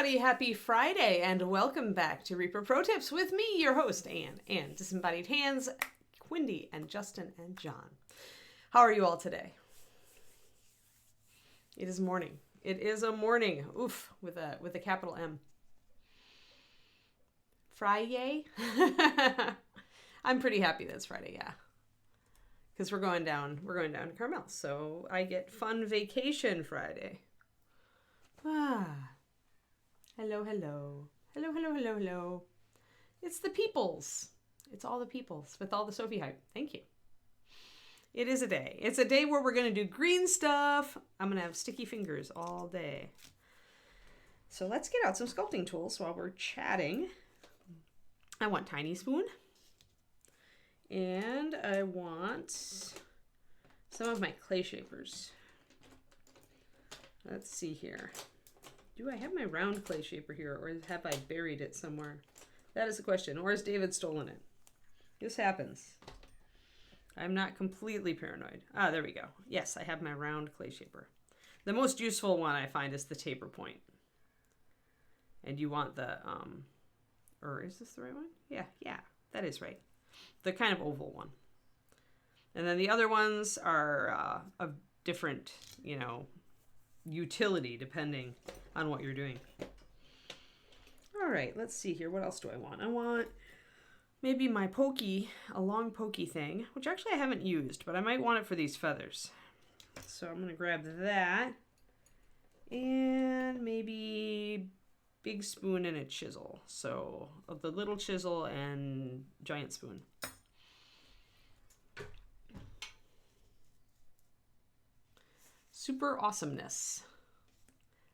everybody, happy Friday and welcome back to Reaper Pro Tips with me, your host, Anne, and disembodied hands, Quindy and Justin and John. How are you all today? It is morning. It is a morning. Oof, with a capital M. Friday? I'm pretty happy that it's Friday, yeah. Because we're going down to Carmel, so I get fun vacation Friday. Hello. Hello. It's the peoples. It's all the peoples with all the Sophie hype. Thank you. It is a day. It's a day where we're going to do green stuff. I'm going to have sticky fingers all day. So let's get out some sculpting tools while we're chatting. I want tiny spoon. And I want some of my clay shapers. Let's see here. Do I have my round clay shaper here, or have I buried it somewhere? That is the question. Or has David stolen it? This happens. I'm not completely paranoid. Ah, there we go. Yes, I have my round clay shaper. The most useful one I find is the taper point. And you want the, or is this the right one? Yeah, that is right. The kind of oval one. And then the other ones are of different, utility depending on what you're doing. All right, let's see here. What else do I want? I want maybe my pokey, a long pokey thing, which actually I haven't used, but I might want it for these feathers. So I'm going to grab that and maybe big spoon and a chisel. So of the little chisel and giant spoon. Super awesomeness.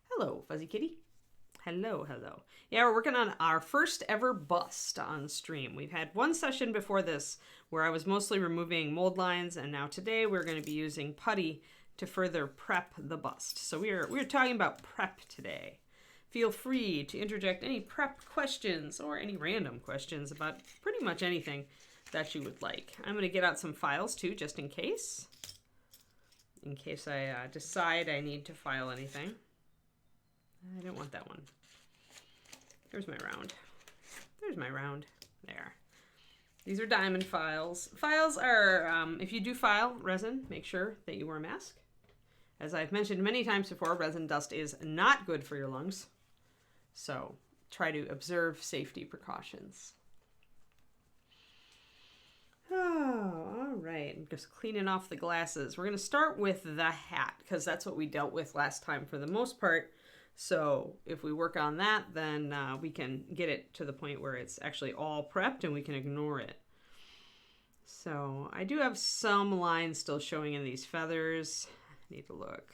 Hello, Fuzzy Kitty. Hello. Yeah, we're working on our first ever bust on stream. We've had one session before this where I was mostly removing mold lines, and now today we're going to be using putty to further prep the bust. So we're talking about prep today. Feel free to interject any prep questions or any random questions about pretty much anything that you would like. I'm going to get out some files too, just in case. In case I decide I need to file anything. I don't want that one. There's my round. There. These are diamond files. Files are, if you do file resin, make sure that you wear a mask. As I've mentioned many times before, resin dust is not good for your lungs. So try to observe safety precautions. Oh, all right. I'm just cleaning off the glasses. We're going to start with the hat because that's what we dealt with last time for the most part. So if we work on that, then we can get it to the point where it's actually all prepped and we can ignore it. So I do have some lines still showing in these feathers. I need to look.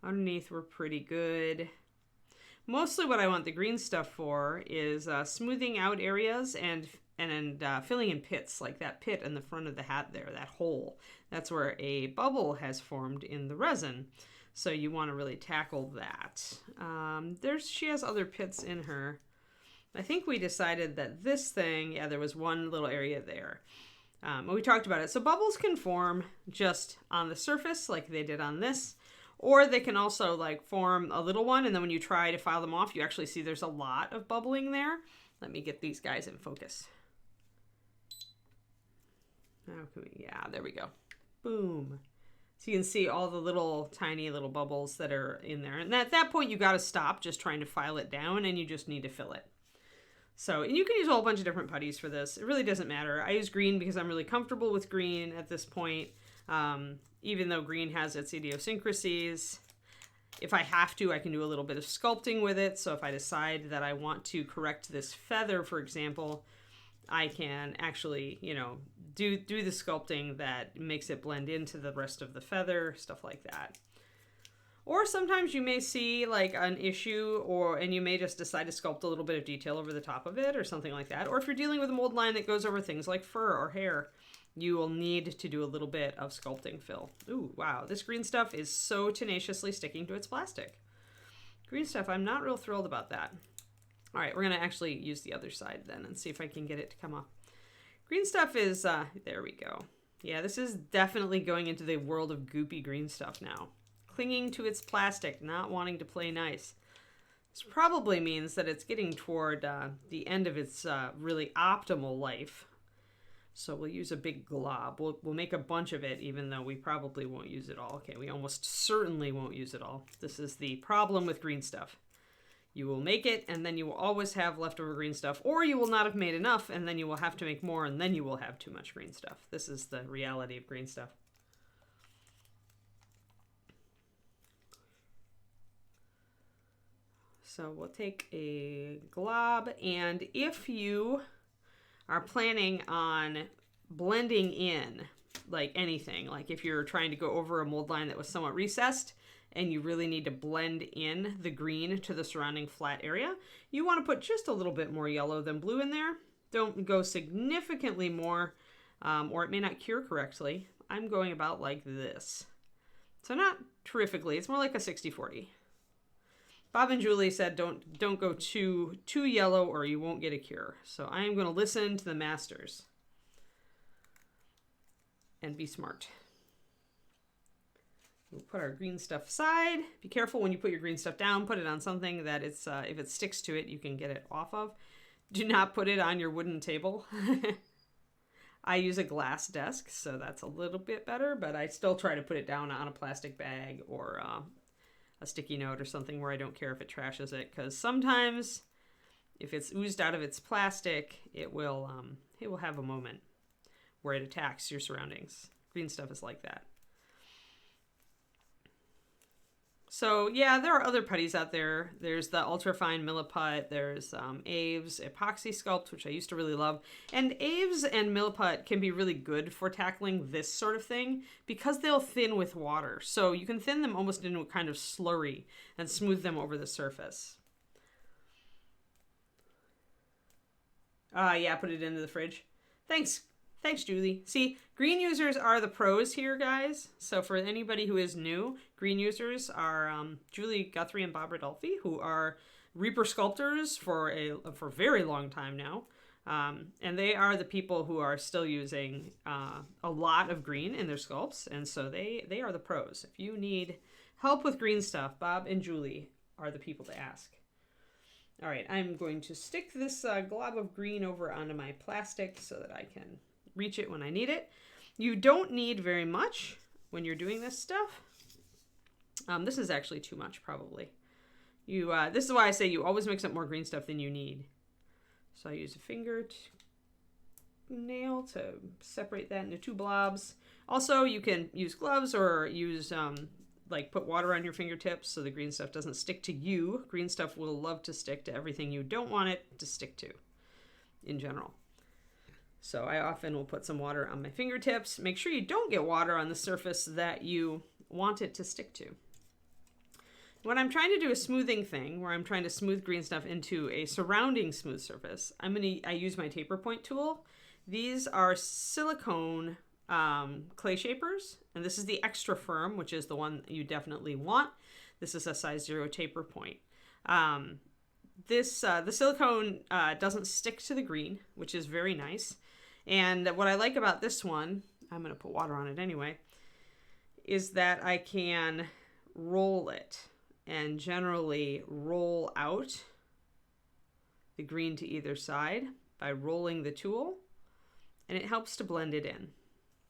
Underneath we're pretty good. Mostly what I want the green stuff for is smoothing out areas and filling in pits, like that pit in the front of the hat there, that hole. That's where a bubble has formed in the resin. So you want to really tackle that. She has other pits in her. I think we decided that this thing, there was one little area there. We talked about it. So bubbles can form just on the surface like they did on this. Or they can also form a little one, and then when you try to file them off, you actually see there's a lot of bubbling there. Let me get these guys in focus. There we go. Boom. So you can see all the tiny little bubbles that are in there. And at that point, you got to stop just trying to file it down, and you just need to fill it. So, and you can use a whole bunch of different putties for this. It really doesn't matter. I use green because I'm really comfortable with green at this point. Even though green has its idiosyncrasies. If I have to, I can do a little bit of sculpting with it. So if I decide that I want to correct this feather, for example, I can actually, do the sculpting that makes it blend into the rest of the feather, stuff like that. Or sometimes you may see an issue and you may just decide to sculpt a little bit of detail over the top of it or something like that. Or if you're dealing with a mold line that goes over things like fur or hair, you will need to do a little bit of sculpting fill. Ooh, wow. This green stuff is so tenaciously sticking to its plastic. Green stuff, I'm not real thrilled about that. All right, we're going to actually use the other side then and see if I can get it to come off. Green stuff is, there we go. Yeah, this is definitely going into the world of goopy green stuff now. Clinging to its plastic, not wanting to play nice. This probably means that it's getting toward the end of its really optimal life. So we'll use a big glob. We'll make a bunch of it, even though we probably won't use it all. Okay, we almost certainly won't use it all. This is the problem with green stuff. You will make it, and then you will always have leftover green stuff, or you will not have made enough, and then you will have to make more, and then you will have too much green stuff. This is the reality of green stuff. So we'll take a glob, and if you are planning on blending in like anything, like if you're trying to go over a mold line that was somewhat recessed and you really need to blend in the green to the surrounding flat area, you want to put just a little bit more yellow than blue in there. Don't go significantly more, or it may not cure correctly. I'm going about like this. So not terrifically, it's more like a 60-40. Bob and Julie said don't go too yellow or you won't get a cure. So I am going to listen to the masters and be smart. We'll put our green stuff aside. Be careful when you put your green stuff down. Put it on something that it's if it sticks to it, you can get it off of. Do not put it on your wooden table. I use a glass desk, so that's a little bit better, but I still try to put it down on a plastic bag or a sticky note or something where I don't care if it trashes it, because sometimes if it's oozed out of its plastic, it will have a moment where it attacks your surroundings. Green stuff is like that. So yeah, there are other putties out there. There's the ultrafine milliput. There's Aves epoxy sculpt, which I used to really love. And Aves and milliput can be really good for tackling this sort of thing because they'll thin with water. So you can thin them almost into a kind of slurry and smooth them over the surface. Yeah, put it into the fridge. Thanks. Thanks, Julie. See, green users are the pros here, guys. So for anybody who is new, green users are Julie Guthrie and Bob Rodolfi, who are Reaper sculptors for a very long time now. And they are the people who are still using a lot of green in their sculpts. And so they are the pros. If you need help with green stuff, Bob and Julie are the people to ask. All right, I'm going to stick this glob of green over onto my plastic so that I can reach it when I need it. You don't need very much when you're doing this stuff. This is actually too much, probably. This is why I say you always mix up more green stuff than you need. So I use a nail to separate that into two blobs. Also, you can use gloves or use like put water on your fingertips so the green stuff doesn't stick to you. Green stuff will love to stick to everything you don't want it to stick to in general. So I often will put some water on my fingertips. Make sure you don't get water on the surface that you want it to stick to. When I'm trying to do a smoothing thing, where I'm trying to smooth green stuff into a surrounding smooth surface, I use my taper point tool. These are silicone clay shapers, and this is the extra firm, which is the one you definitely want. This is a size 0 taper point. The silicone doesn't stick to the green, which is very nice. And what I like about this one, I'm going to put water on it anyway, is that I can roll it and generally roll out the green to either side by rolling the tool, and it helps to blend it in.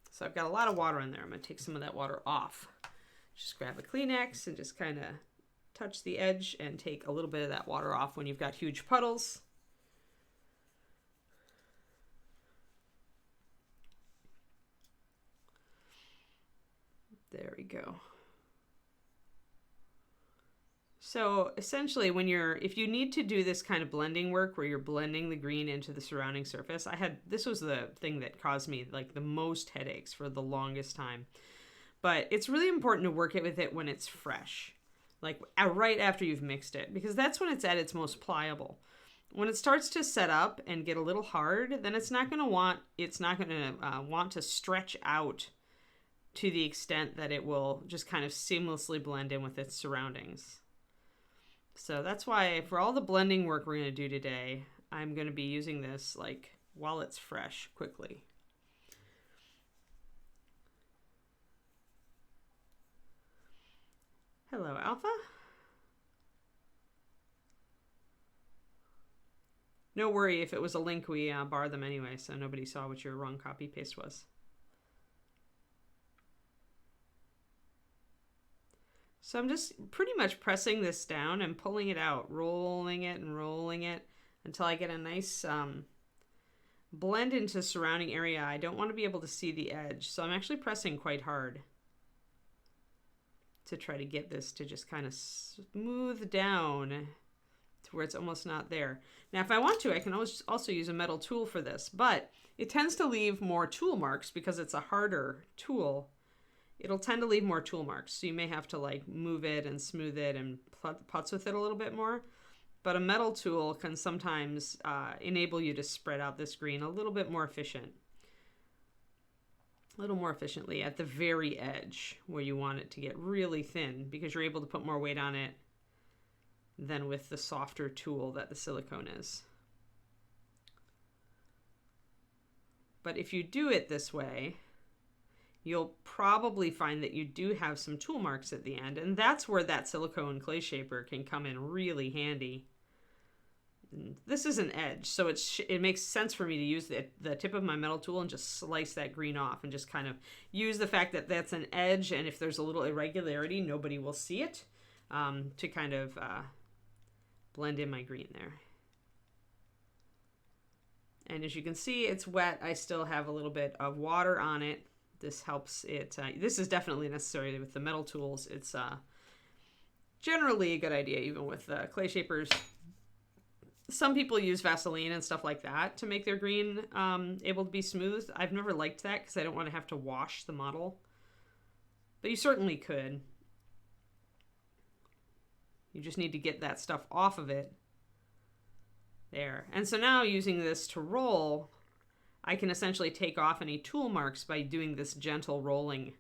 So I've got a lot of water in there. I'm going to take some of that water off. Just grab a Kleenex and just kind of touch the edge and take a little bit of that water off when you've got huge puddles. There we go. So essentially if you need to do this kind of blending work where you're blending the green into the surrounding surface, this was the thing that caused me like the most headaches for the longest time. But it's really important to work with it when it's fresh, like right after you've mixed it, because that's when it's at its most pliable. When it starts to set up and get a little hard, then it's not going to want to stretch out to the extent that it will just kind of seamlessly blend in with its surroundings. So that's why for all the blending work we're going to do today, I'm going to be using this like while it's fresh, quickly. Hello, Alpha. No worry, if it was a link, we barred them anyway, so nobody saw what your wrong copy paste was. So I'm just pretty much pressing this down and pulling it out, rolling it and rolling it until I get a nice blend into surrounding area. I don't want to be able to see the edge, so I'm actually pressing quite hard to try to get this to just kind of smooth down to where it's almost not there. Now, if I want to, I can also use a metal tool for this, but it tends to leave more tool marks because it's a harder tool. It'll tend to leave more tool marks, so you may have to like move it and smooth it and putz with it a little bit more. But a metal tool can sometimes enable you to spread out this green a little bit more efficiently at the very edge where you want it to get really thin, because you're able to put more weight on it than with the softer tool that the silicone is. But if you do it this way, you'll probably find that you do have some tool marks at the end, and that's where that silicone clay shaper can come in really handy. This is an edge, so it makes sense for me to use the tip of my metal tool and just slice that green off and just kind of use the fact that that's an edge, and if there's a little irregularity, nobody will see it, to kind of blend in my green there. And as you can see, it's wet. I still have a little bit of water on it. This helps it. This is definitely necessary with the metal tools. It's generally a good idea, even with clay shapers. Some people use Vaseline and stuff like that to make their green able to be smooth. I've never liked that because I don't want to have to wash the model. But you certainly could. You just need to get that stuff off of it. There. And so now using this to roll, I can essentially take off any tool marks by doing this gentle rolling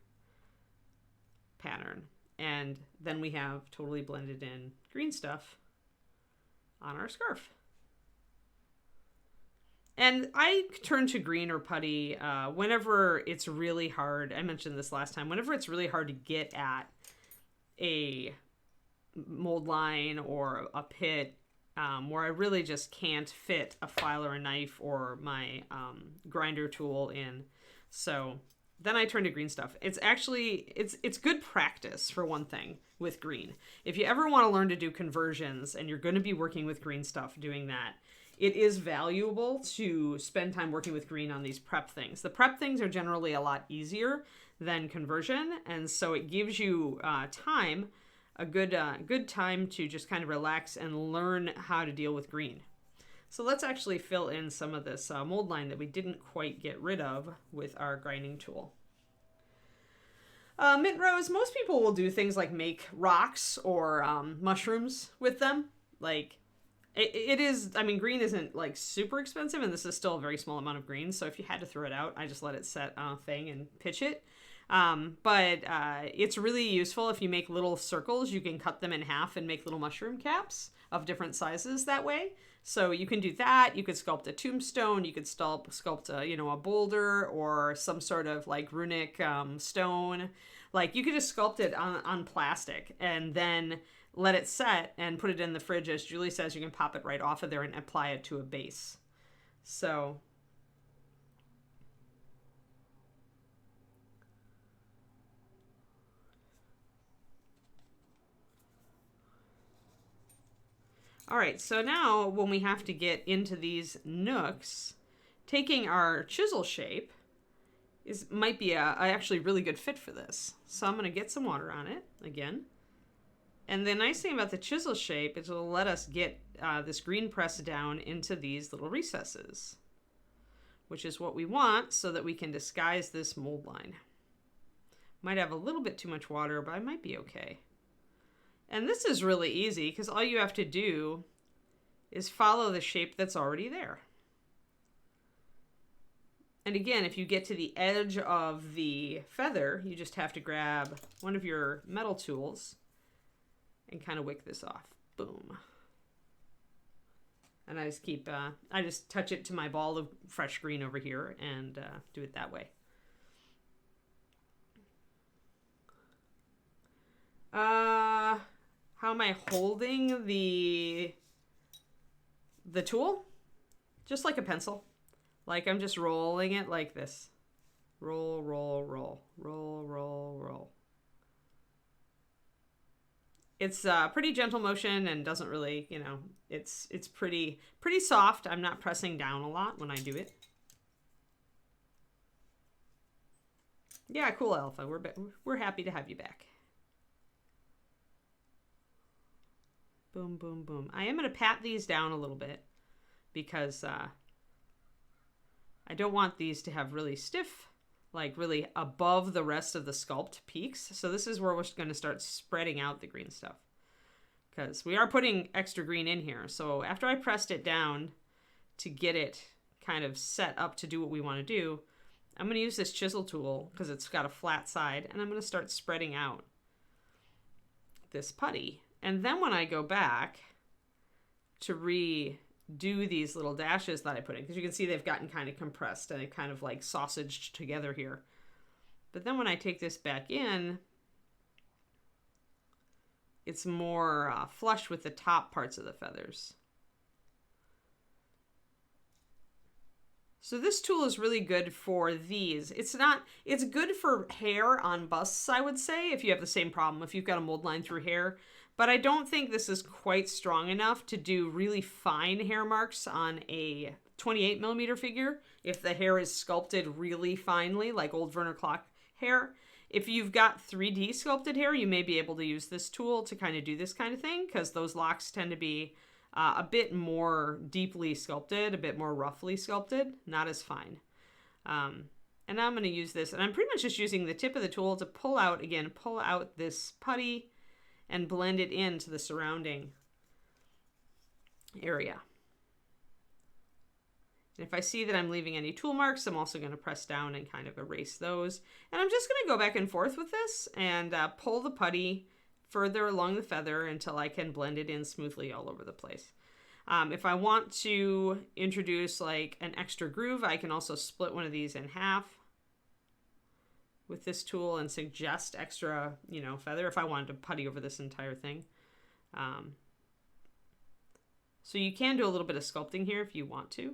pattern. And then we have totally blended in green stuff on our scarf. And I turn to green or putty whenever it's really hard. I mentioned this last time. Whenever it's really hard to get at a mold line or a pit where I really just can't fit a file or a knife or my grinder tool in. So then I turn to green stuff. It's actually, it's good practice for one thing with green. If you ever want to learn to do conversions and you're going to be working with green stuff doing that, it is valuable to spend time working with green on these prep things. The prep things are generally a lot easier than conversion, and so it gives you time, a good time to just kind of relax and learn how to deal with green. So let's actually fill in some of this mold line that we didn't quite get rid of with our grinding tool. Mint rose, most people will do things like make rocks or mushrooms with them. Like, it is, I mean, green isn't like super expensive, and this is still a very small amount of green, so if you had to throw it out, I just let it set on a thing and pitch it. But it's really useful if you make little circles. You can cut them in half and make little mushroom caps of different sizes that way. So you can do that. You could sculpt a tombstone. You could sculpt a boulder or some sort of like runic stone. Like you could just sculpt it on plastic and then let it set and put it in the fridge. As Julie says, you can pop it right off of there and apply it to a base. So all right, so now when we have to get into these nooks, taking our chisel shape might be a actually really good fit for this. So I'm going to get some water on it again. And the nice thing about the chisel shape is it'll let us get this green press down into these little recesses, which is what we want so that we can disguise this mold line. Might have a little bit too much water, but I might be okay. And this is really easy because all you have to do is follow the shape that's already there. And again, if you get to the edge of the feather, you just have to grab one of your metal tools and kind of wick this off. Boom. And I just touch it to my ball of fresh green over here and do it that way. How am I holding the tool? just like a pencil. Like I'm just rolling it like this. Roll, roll, roll, roll, roll, roll. It's a pretty gentle motion and doesn't really, you know, it's pretty soft. I'm not pressing down a lot when I do it. Yeah, cool, Alpha. We're happy to have you back. Boom, boom, boom. I am going to pat these down a little bit because I don't want these to have really stiff, like really above the rest of the sculpt peaks. So this is where we're going to start spreading out the green stuff because we are putting extra green in here. So after I pressed it down to get it kind of set up to do what we want to do, I'm going to use this chisel tool because it's got a flat side, and I'm going to start spreading out this putty. And then when I go back to redo these little dashes that I put in, because you can see they've gotten kind of compressed and they've kind of like sausaged together here. But then when I take this back in, it's more flush with the top parts of the feathers. So this tool is really good for these. It's good for hair on busts, I would say, if you have the same problem, if you've got a mold line through hair. But I don't think this is quite strong enough to do really fine hair marks on a 28 millimeter figure if the hair is sculpted really finely, like old Werner Klock hair. If you've got 3D sculpted hair, you may be able to use this tool to kind of do this kind of thing, because those locks tend to be a bit more deeply sculpted, a bit more roughly sculpted, not as fine. And I'm going to use this, and I'm pretty much just using the tip of the tool to pull out this putty and blend it into the surrounding area. And if I see that I'm leaving any tool marks, I'm also going to press down and kind of erase those. And I'm just going to go back and forth with this and pull the putty further along the feather until I can blend it in smoothly all over the place. If I want to introduce like an extra groove, I can also split one of these in half with this tool and suggest extra, feather if I wanted to putty over this entire thing. So you can do a little bit of sculpting here if you want to.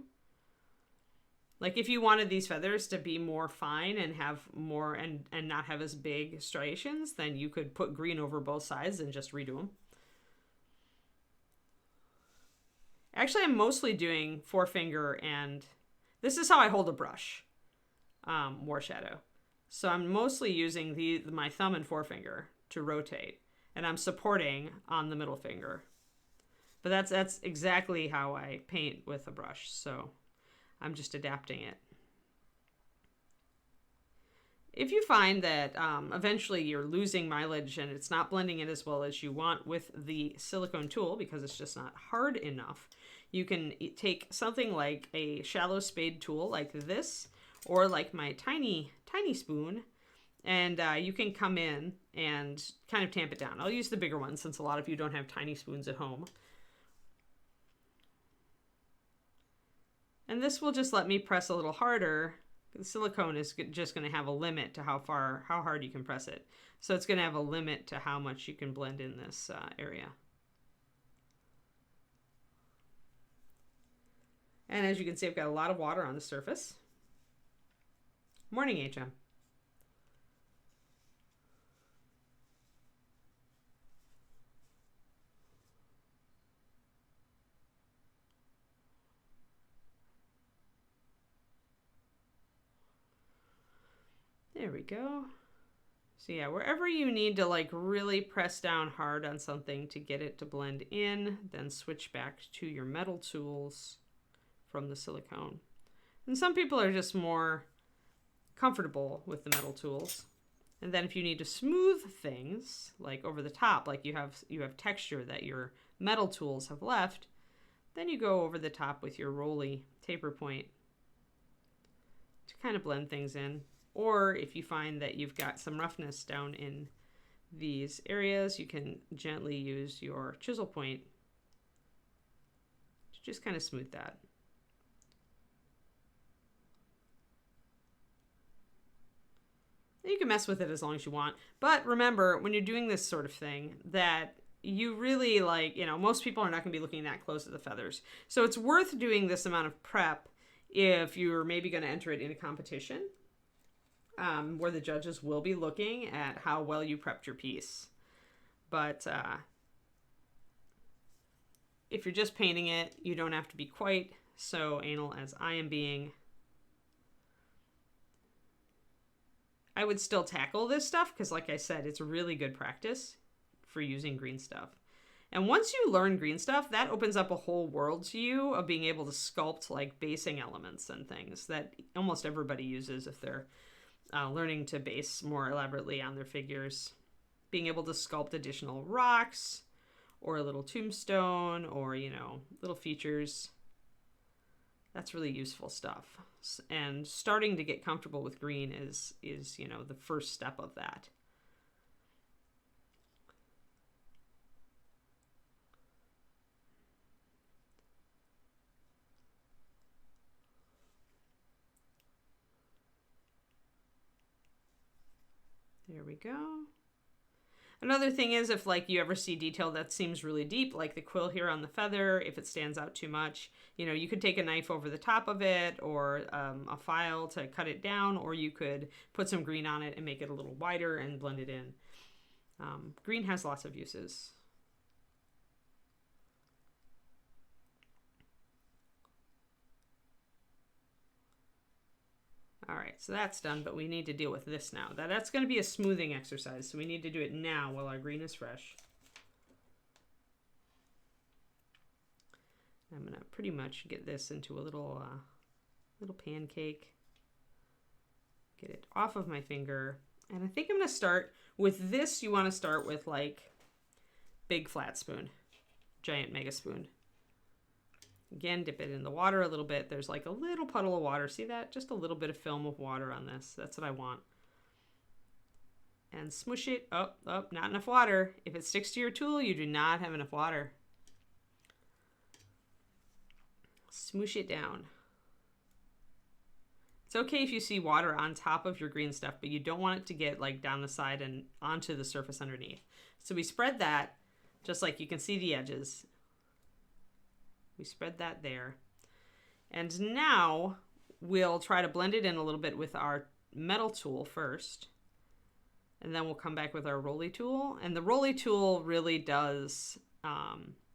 Like if you wanted these feathers to be more fine and have more and not have as big striations, then you could put green over both sides and just redo them. Actually, I'm mostly doing forefinger, and this is how I hold a brush, War Shadow. So I'm mostly using my thumb and forefinger to rotate, and I'm supporting on the middle finger. But that's exactly how I paint with a brush, so I'm just adapting it. If you find that eventually you're losing mileage and it's not blending in as well as you want with the silicone tool because it's just not hard enough, you can take something like a shallow spade tool like this, or like my tiny spoon, and you can come in and kind of tamp it down. I'll use the bigger one since a lot of you don't have tiny spoons at home. And this will just let me press a little harder. The silicone is just going to have a limit to how hard you can press it. So it's going to have a limit to how much you can blend in this area. And as you can see, I've got a lot of water on the surface. Morning, HM. There we go. So yeah, wherever you need to like really press down hard on something to get it to blend in, then switch back to your metal tools from the silicone. And some people are just more comfortable with the metal tools. And then if you need to smooth things like over the top, like you have texture that your metal tools have left, then you go over the top with your roly taper point to kind of blend things in. Or if you find that you've got some roughness down in these areas, you can gently use your chisel point to just kind of smooth that. You can mess with it as long as you want. But remember, when you're doing this sort of thing, that you really like, you know, most people are not going to be looking that close at the feathers. So it's worth doing this amount of prep if you're maybe going to enter it in a competition where the judges will be looking at how well you prepped your piece. But if you're just painting it, you don't have to be quite so anal as I am being. I would still tackle this stuff because, like I said, it's really good practice for using green stuff. And once you learn green stuff, that opens up a whole world to you of being able to sculpt like basing elements and things that almost everybody uses if they're learning to base more elaborately on their figures. Being able to sculpt additional rocks or a little tombstone or, you know, little features. That's really useful stuff. And starting to get comfortable with green is, you know, the first step of that. There we go. Another thing is if like you ever see detail that seems really deep, like the quill here on the feather, if it stands out too much, you know, you could take a knife over the top of it or a file to cut it down, or you could put some green on it and make it a little wider and blend it in. Green has lots of uses. All right, so that's done, but we need to deal with this now. That's going to be a smoothing exercise, so we need to do it now while our green is fresh. I'm going to pretty much get this into a little pancake. Get it off of my finger. And I think I'm going to start with this. You want to start with like big flat spoon, giant mega spoon. Again, dip it in the water a little bit. There's like a little puddle of water. See that? Just a little bit of film of water on this. That's what I want. And smoosh it. Oh, not enough water. If it sticks to your tool, you do not have enough water. Smoosh it down. It's okay if you see water on top of your green stuff, but you don't want it to get like down the side and onto the surface underneath. So we spread that just like you can see the edges. We spread that there. And now we'll try to blend it in a little bit with our metal tool first. And then we'll come back with our roly tool. And the roly tool really does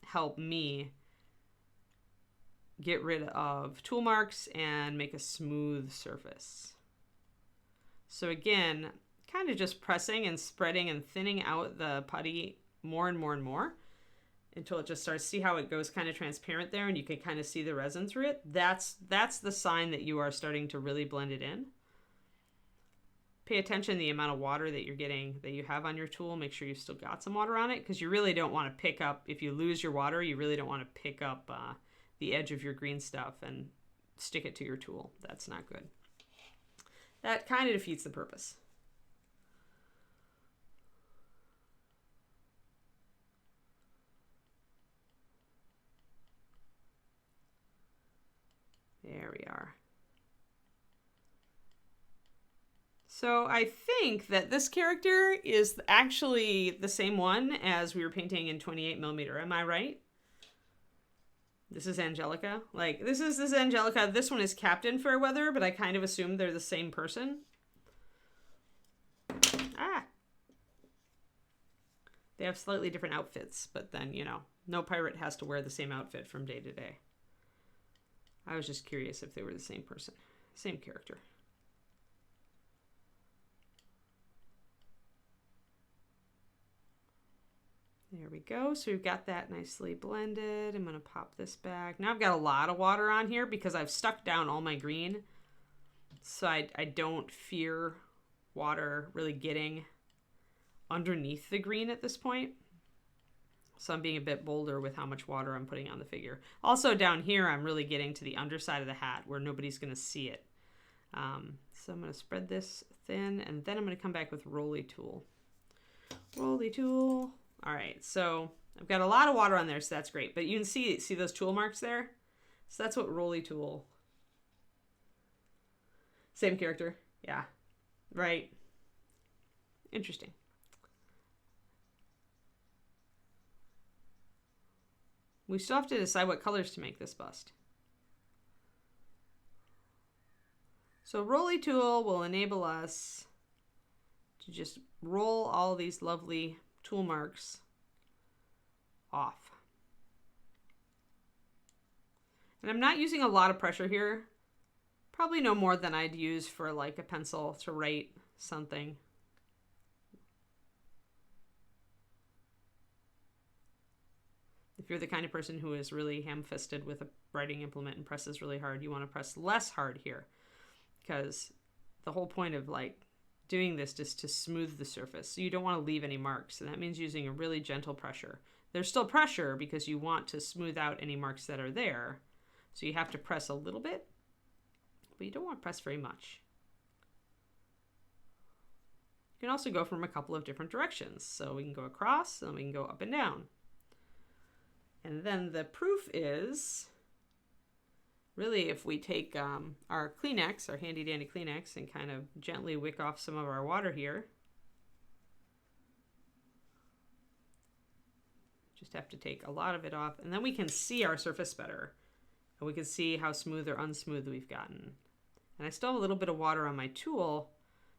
help me get rid of tool marks and make a smooth surface. So again, kind of just pressing and spreading and thinning out the putty more and more and more until it just starts. See how it goes kind of transparent there and you can kind of see the resin through it? That's the sign that you are starting to really blend it in. Pay attention to the amount of water that you're getting, that you have on your tool. Make sure you've still got some water on it because you really don't want to pick up, if you lose your water, you really don't want to pick up the edge of your green stuff and stick it to your tool. That's not good. That kind of defeats the purpose. There we are. So I think that this character is actually the same one as we were painting in 28mm. Am I right? This is Angelica. Like, this is Angelica. This one is Captain Fairweather, but I kind of assumed they're the same person. Ah! They have slightly different outfits, but then, you know, no pirate has to wear the same outfit from day to day. I was just curious if they were the same person, same character. There we go. So we've got that nicely blended. I'm going to pop this back. Now I've got a lot of water on here because I've stuck down all my green. So I don't fear water really getting underneath the green at this point. So I'm being a bit bolder with how much water I'm putting on the figure. Also down here, I'm really getting to the underside of the hat where nobody's going to see it. So I'm going to spread this thin, and then I'm going to come back with Roly Tool. Roly Tool. All right, so I've got a lot of water on there, so that's great. But you can see those tool marks there? So that's what Roly Tool. Same character. Yeah, right. Interesting. We still have to decide what colors to make this bust. So Rolly Tool will enable us to just roll all these lovely tool marks off. And I'm not using a lot of pressure here. Probably no more than I'd use for like a pencil to write something. If you're the kind of person who is really ham-fisted with a writing implement and presses really hard, you want to press less hard here, because the whole point of like doing this is to smooth the surface. So you don't want to leave any marks, and that means using a really gentle pressure. There's still pressure because you want to smooth out any marks that are there. So you have to press a little bit, but you don't want to press very much. You can also go from a couple of different directions. So we can go across and we can go up and down. And then the proof is really if we take our Kleenex, our handy dandy Kleenex, and kind of gently wick off some of our water here. Just have to take a lot of it off, and then we can see our surface better. And we can see how smooth or unsmooth we've gotten. And I still have a little bit of water on my tool,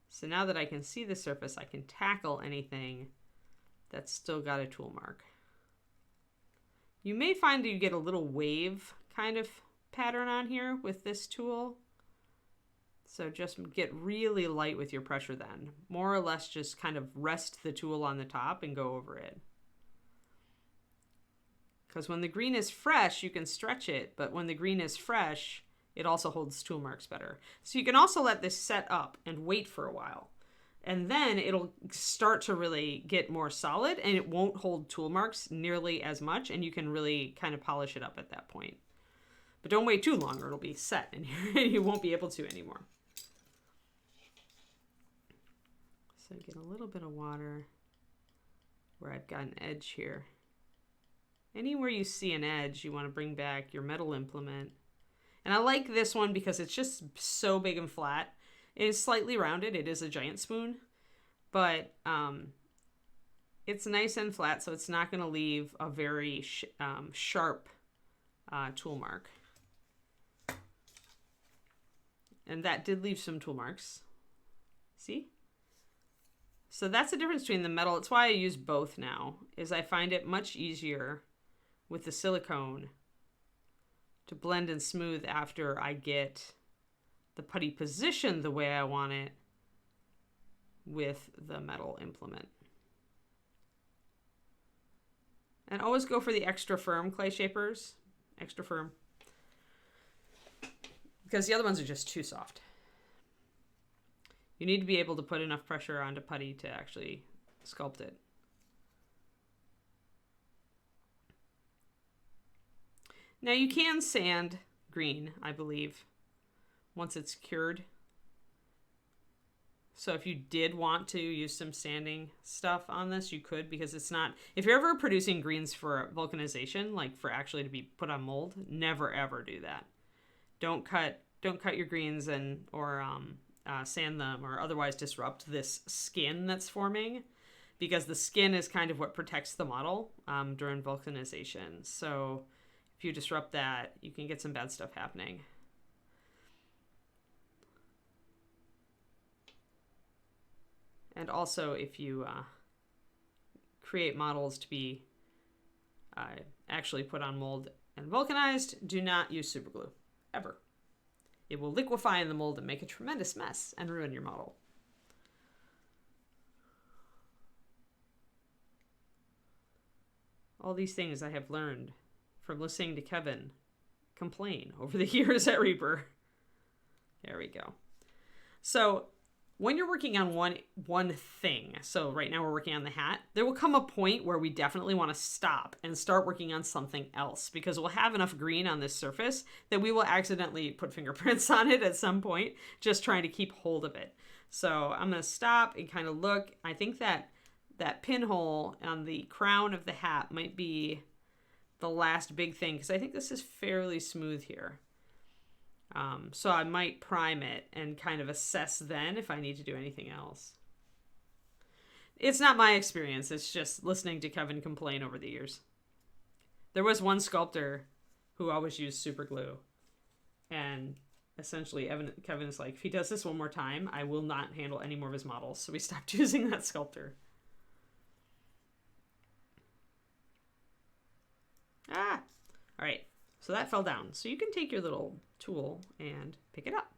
so now that I can see the surface, I can tackle anything that's still got a tool mark. You may find that you get a little wave kind of pattern on here with this tool. So just get really light with your pressure then. More or less just kind of rest the tool on the top and go over it. Because when the green is fresh, you can stretch it, but when the green is fresh, it also holds tool marks better. So you can also let this set up and wait for a while. And then it'll start to really get more solid, and it won't hold tool marks nearly as much, and you can really kind of polish it up at that point. But don't wait too long or it'll be set and you won't be able to anymore. So get a little bit of water where I've got an edge here. Anywhere you see an edge, you want to bring back your metal implement. And I like this one because it's just so big and flat. It is slightly rounded. It is a giant spoon, but it's nice and flat, so it's not going to leave a very sharp tool mark. And that did leave some tool marks. See? So that's the difference between the metal. It's why I use both now, is I find it much easier with the silicone to blend and smooth after I get the putty positioned the way I want it with the metal implement. And always go for the extra firm clay shapers, extra firm, because the other ones are just too soft. You need to be able to put enough pressure onto putty to actually sculpt it. Now you can sand green, I believe, once it's cured. So if you did want to use some sanding stuff on this, you could, because it's not, if you're ever producing greens for vulcanization, like for actually to be put on mold, never ever do that. Don't cut your greens or sand them or otherwise disrupt this skin that's forming, because the skin is kind of what protects the model during vulcanization. So if you disrupt that, you can get some bad stuff happening. And also, if you create models to be actually put on mold and vulcanized, do not use super glue, ever. It will liquefy in the mold and make a tremendous mess and ruin your model. All these things I have learned from listening to Kevin complain over the years at Reaper. There we go. So when you're working on one thing, so right now we're working on the hat, there will come a point where we definitely want to stop and start working on something else, because we'll have enough green on this surface that we will accidentally put fingerprints on it at some point, just trying to keep hold of it. So I'm going to stop and kind of look. I think that pinhole on the crown of the hat might be the last big thing, because I think this is fairly smooth here. So I might prime it and kind of assess then if I need to do anything else. It's not my experience. It's just listening to Kevin complain over the years. There was one sculptor who always used super glue, and essentially Kevin is like, if he does this one more time, I will not handle any more of his models. So we stopped using that sculptor. Ah! All right, so that fell down. So you can take your little tool and pick it up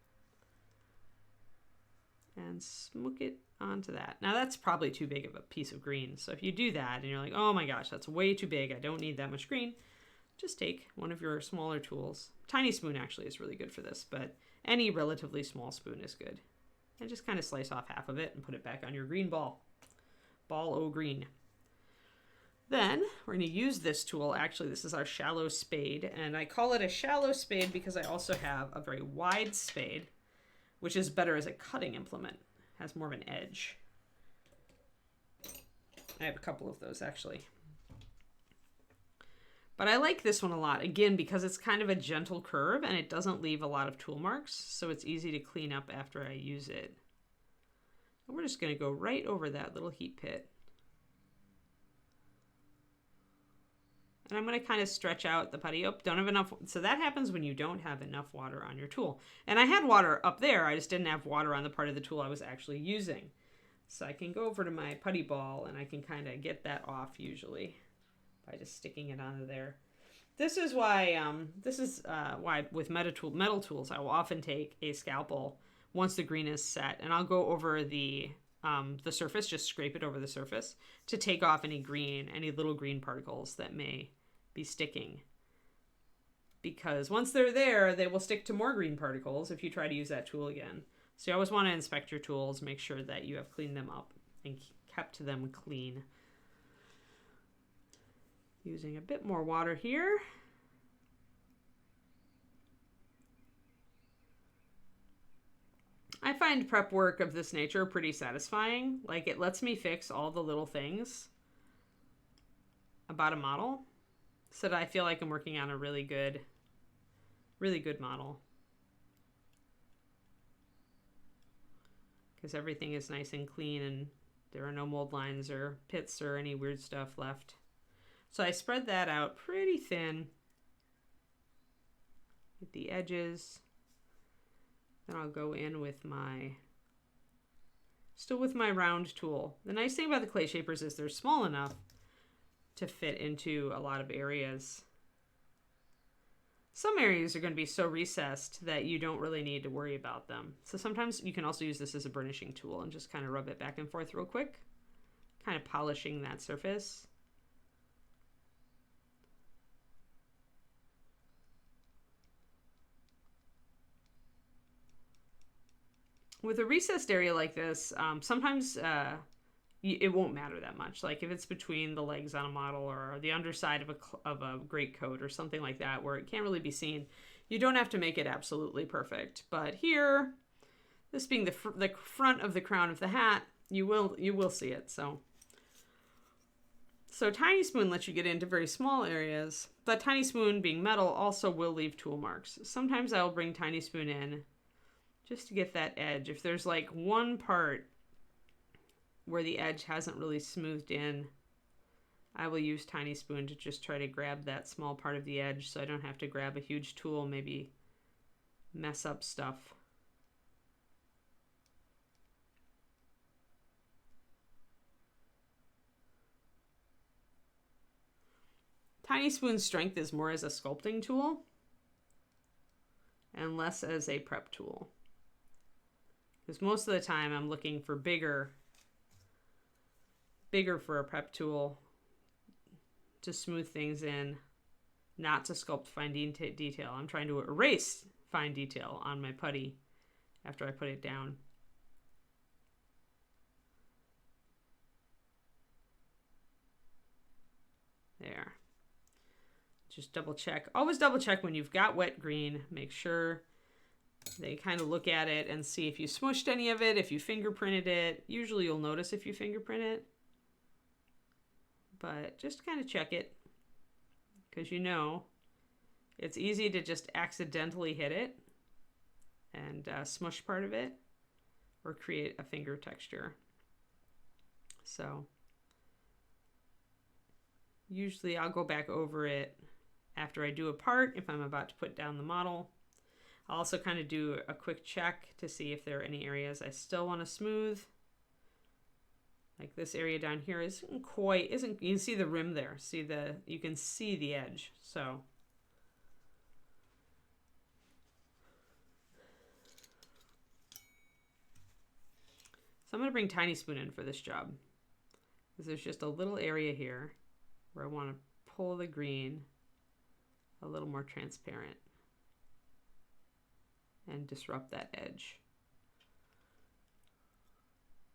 and smook it onto that. Now that's probably too big of a piece of green. So if you do that and you're like, oh my gosh, that's way too big, I don't need that much green, just take one of your smaller tools. Tiny spoon actually is really good for this, but any relatively small spoon is good. And just kind of slice off half of it and put it back on your green ball. Ball o' green. Then we're going to use this tool. Actually, this is our shallow spade, and I call it a shallow spade because I also have a very wide spade, which is better as a cutting implement. It has more of an edge. I have a couple of those actually. But I like this one a lot, again, because it's kind of a gentle curve and it doesn't leave a lot of tool marks, so it's easy to clean up after I use it. And we're just going to go right over that little heat pit. And I'm going to kind of stretch out the putty. Oh, don't have enough. So that happens when you don't have enough water on your tool. And I had water up there. I just didn't have water on the part of the tool I was actually using. So I can go over to my putty ball and I can kind of get that off usually by just sticking it onto there. This is why with metal tools, I will often take a scalpel once the green is set, and I'll go over the surface, just scrape it over the surface to take off any little green particles that may be sticking. Because once they're there, they will stick to more green particles if you try to use that tool again. So you always want to inspect your tools, make sure that you have cleaned them up and kept them clean. Using a bit more water here. I find prep work of this nature pretty satisfying. Like, it lets me fix all the little things about a model so that I feel like I'm working on a really good model. Because everything is nice and clean and there are no mold lines or pits or any weird stuff left. So I spread that out pretty thin at the edges. Then I'll go in with still with my round tool. The nice thing about the clay shapers is they're small enough to fit into a lot of areas. Some areas are going to be so recessed that you don't really need to worry about them. So sometimes you can also use this as a burnishing tool and just kind of rub it back and forth real quick, kind of polishing that surface. With a recessed area like this, sometimes it won't matter that much. Like if it's between the legs on a model or the underside of a greatcoat or something like that where it can't really be seen, you don't have to make it absolutely perfect. But here, this being the front of the crown of the hat, you will see it. So Tiny Spoon lets you get into very small areas, but Tiny Spoon being metal also will leave tool marks. Sometimes I'll bring Tiny Spoon in just to get that edge. If there's like one part where the edge hasn't really smoothed in, I will use Tiny Spoon to just try to grab that small part of the edge so I don't have to grab a huge tool, maybe mess up stuff. Tiny Spoon's strength is more as a sculpting tool and less as a prep tool. Because most of the time I'm looking for bigger for a prep tool to smooth things in, not to sculpt fine detail. I'm trying to erase fine detail on my putty after I put it down. There. Just double check. Always double check when you've got wet green. Make sure they kind of look at it and see if you smushed any of it, if you fingerprinted it. Usually you'll notice if you fingerprint it. But just kind of check it, because you know it's easy to just accidentally hit it and smush part of it or create a finger texture. So Usually I'll go back over it after I do a part if I'm about to put down the model. I'll also kind of do a quick check to see if there are any areas I still want to smooth. Like this area down here isn't, you can see the rim there. You can see the edge. So I'm going to bring Tiny Spoon in for this job, because there's just a little area here where I want to pull the green a little more transparent and disrupt that edge.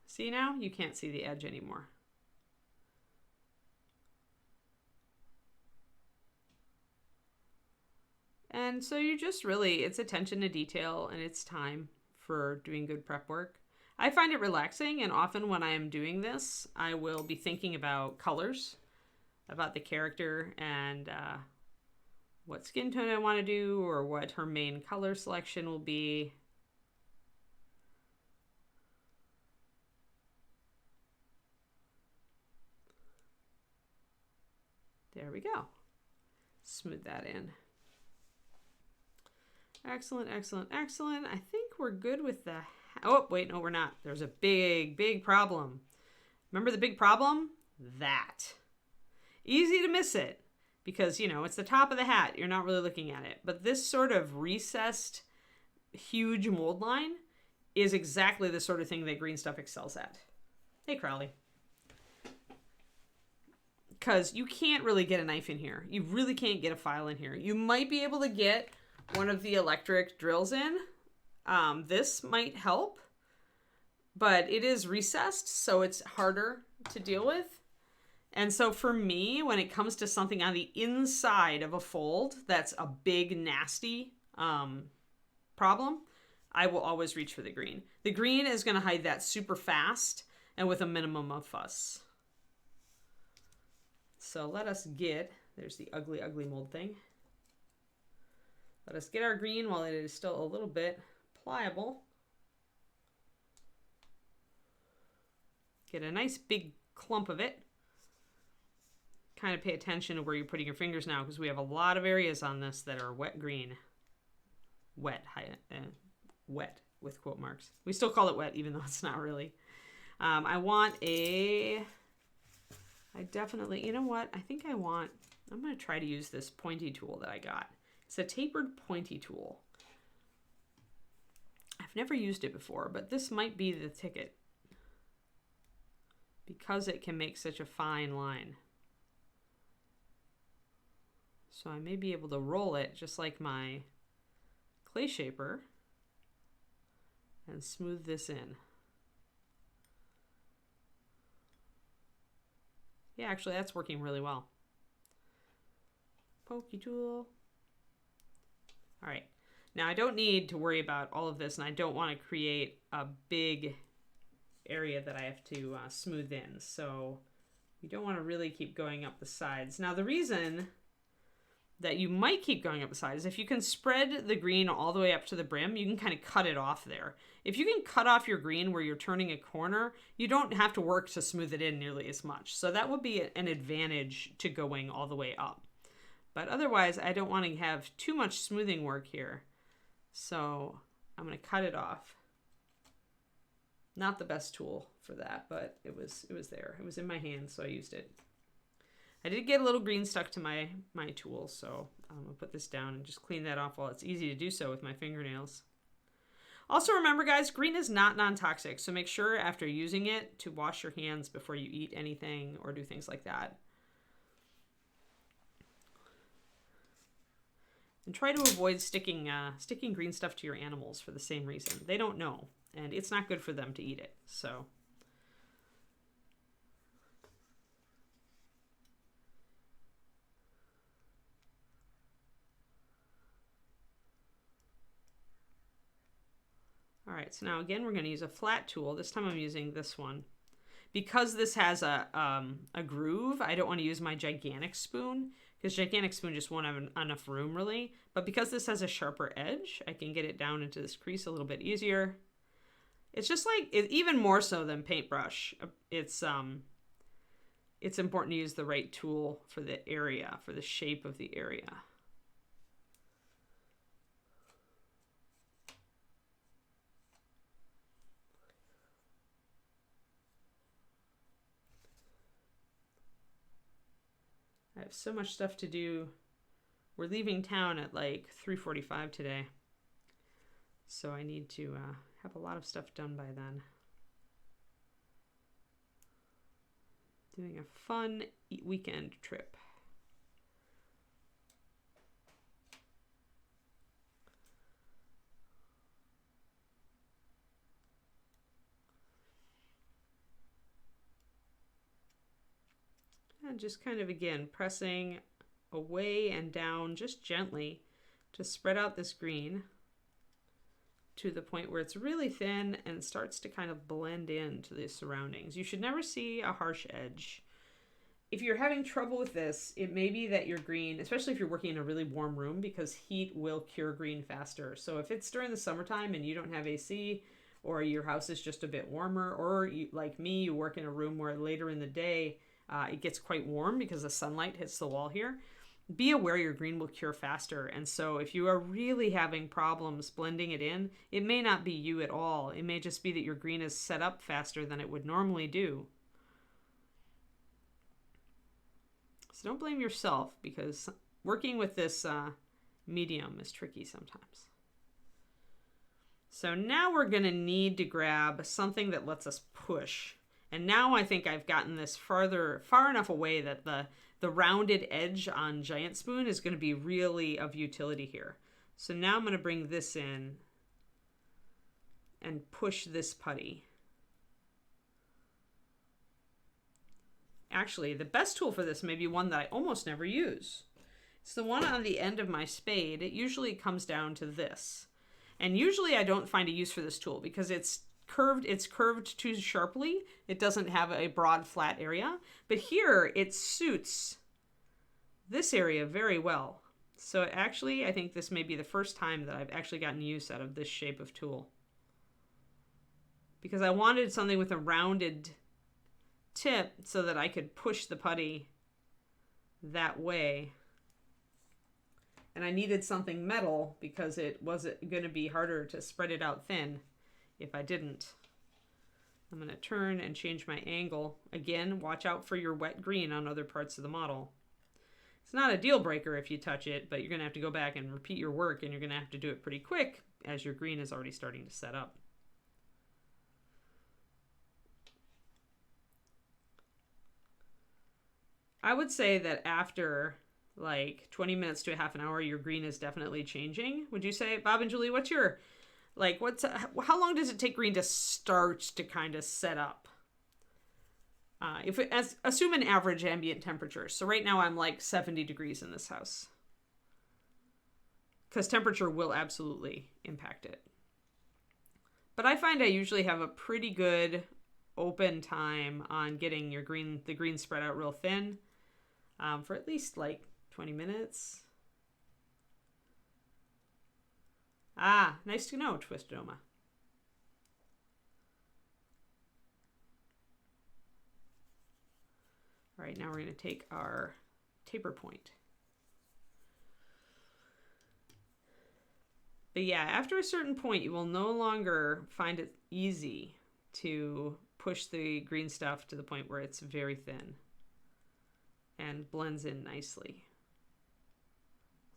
See now? You can't see the edge anymore. And so you just really, it's attention to detail and it's time for doing good prep work. I find it relaxing, and often when I am doing this, I will be thinking about colors, about the character, and what skin tone I want to do, or what her main color selection will be. There we go. Smooth that in. Excellent, excellent, excellent. I think we're good with the... Oh, wait, no, we're not. There's a big, big problem. Remember the big problem? That. Easy to miss it because, you know, it's the top of the hat. You're not really looking at it. But this sort of recessed, huge mold line is exactly the sort of thing that Green Stuff excels at. Hey, Crowley. Because you can't really get a knife in here. You really can't get a file in here. You might be able to get one of the electric drills in. This might help, but it is recessed, so it's harder to deal with. And so for me, when it comes to something on the inside of a fold that's a big, nasty problem, I will always reach for the green. The green is going to hide that super fast and with a minimum of fuss. So let us get, there's the ugly, ugly mold thing. Let us get our green while it is still a little bit pliable. Get a nice big clump of it. Kind of pay attention to where you're putting your fingers now, because we have a lot of areas on this that are wet green. Wet with quote marks. We still call it wet even though it's not really. I definitely, you know what? I'm going to try to use this pointy tool that I got. It's a tapered pointy tool. I've never used it before, but this might be the ticket because it can make such a fine line. So I may be able to roll it just like my clay shaper and smooth this in. Yeah, actually that's working really well. Pokey tool. All right. Now I don't need to worry about all of this, and I don't want to create a big area that I have to smooth in. So you don't want to really keep going up the sides. Now the reason that you might keep going up the sides is if you can spread the green all the way up to the brim, you can kind of cut it off there. If you can cut off your green where you're turning a corner, you don't have to work to smooth it in nearly as much. So that would be an advantage to going all the way up. But otherwise, I don't want to have too much smoothing work here. So I'm going to cut it off. Not the best tool for that, but it was there. It was in my hand, so I used it. I did get a little green stuck to my tool, so I'm going to put this down and just clean that off while it's easy to do so with my fingernails. Also remember, guys, green is not non-toxic, so make sure after using it to wash your hands before you eat anything or do things like that. And try to avoid sticking green stuff to your animals for the same reason. They don't know, and it's not good for them to eat it. So, all right. So now again, we're going to use a flat tool. This time I'm using this one. Because this has a groove, I don't want to use my gigantic spoon, because gigantic spoon just won't have enough room really. But because this has a sharper edge, I can get it down into this crease a little bit easier. It's just like, even more so than paintbrush. It's it's important to use the right tool for the area, for the shape of the area. I have so much stuff to do. We're leaving town at like 3:45 today. So I need to have a lot of stuff done by then. Doing a fun weekend trip. And just kind of, again, pressing away and down just gently to spread out this green to the point where it's really thin and starts to kind of blend into the surroundings. You should never see a harsh edge. If you're having trouble with this, it may be that your green, especially if you're working in a really warm room, because heat will cure green faster. So if it's during the summertime and you don't have AC, or your house is just a bit warmer, or you, like me, you work in a room where later in the day it gets quite warm because the sunlight hits the wall here, be aware your green will cure faster. And so if you are really having problems blending it in, it may not be you at all. It may just be that your green is set up faster than it would normally do. So don't blame yourself, because working with this medium is tricky sometimes. So now we're going to need to grab something that lets us push. And now I think I've gotten this far enough away that the rounded edge on Giant Spoon is going to be really of utility here. So now I'm going to bring this in and push this putty. Actually, the best tool for this may be one that I almost never use. It's the one on the end of my spade. It usually comes down to this. And usually I don't find a use for this tool because it's curved too sharply. It doesn't have a broad flat area, but here it suits this area very well. So actually I think this may be the first time that I've actually gotten use out of this shape of tool, because I wanted something with a rounded tip so that I could push the putty that way. And I needed something metal because it wasn't going to be harder to spread it out thin if I didn't. I'm going to turn and change my angle. Again, watch out for your wet green on other parts of the model. It's not a deal breaker if you touch it, but you're going to have to go back and repeat your work, and you're going to have to do it pretty quick as your green is already starting to set up. I would say that after like 20 minutes to a half an hour, your green is definitely changing. Would you say, Bob and Julie, what's your, like, how long does it take green to start to kind of set up? Assume an average ambient temperature. So right now I'm like 70 degrees in this house, because temperature will absolutely impact it. But I find I usually have a pretty good open time on getting the green spread out real thin for at least like 20 minutes. Ah, nice to know, Twistoma. All right, now we're going to take our taper point. But yeah, after a certain point, you will no longer find it easy to push the green stuff to the point where it's very thin and blends in nicely.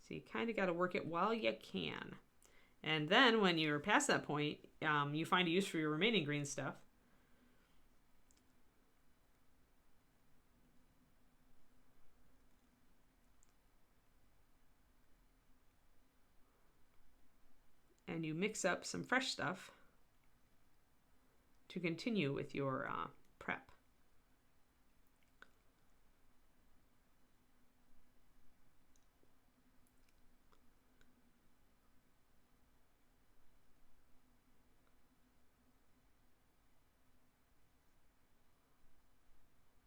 So you kind of got to work it while you can. And then when you're past that point, you find a use for your remaining green stuff. And you mix up some fresh stuff to continue with your prep.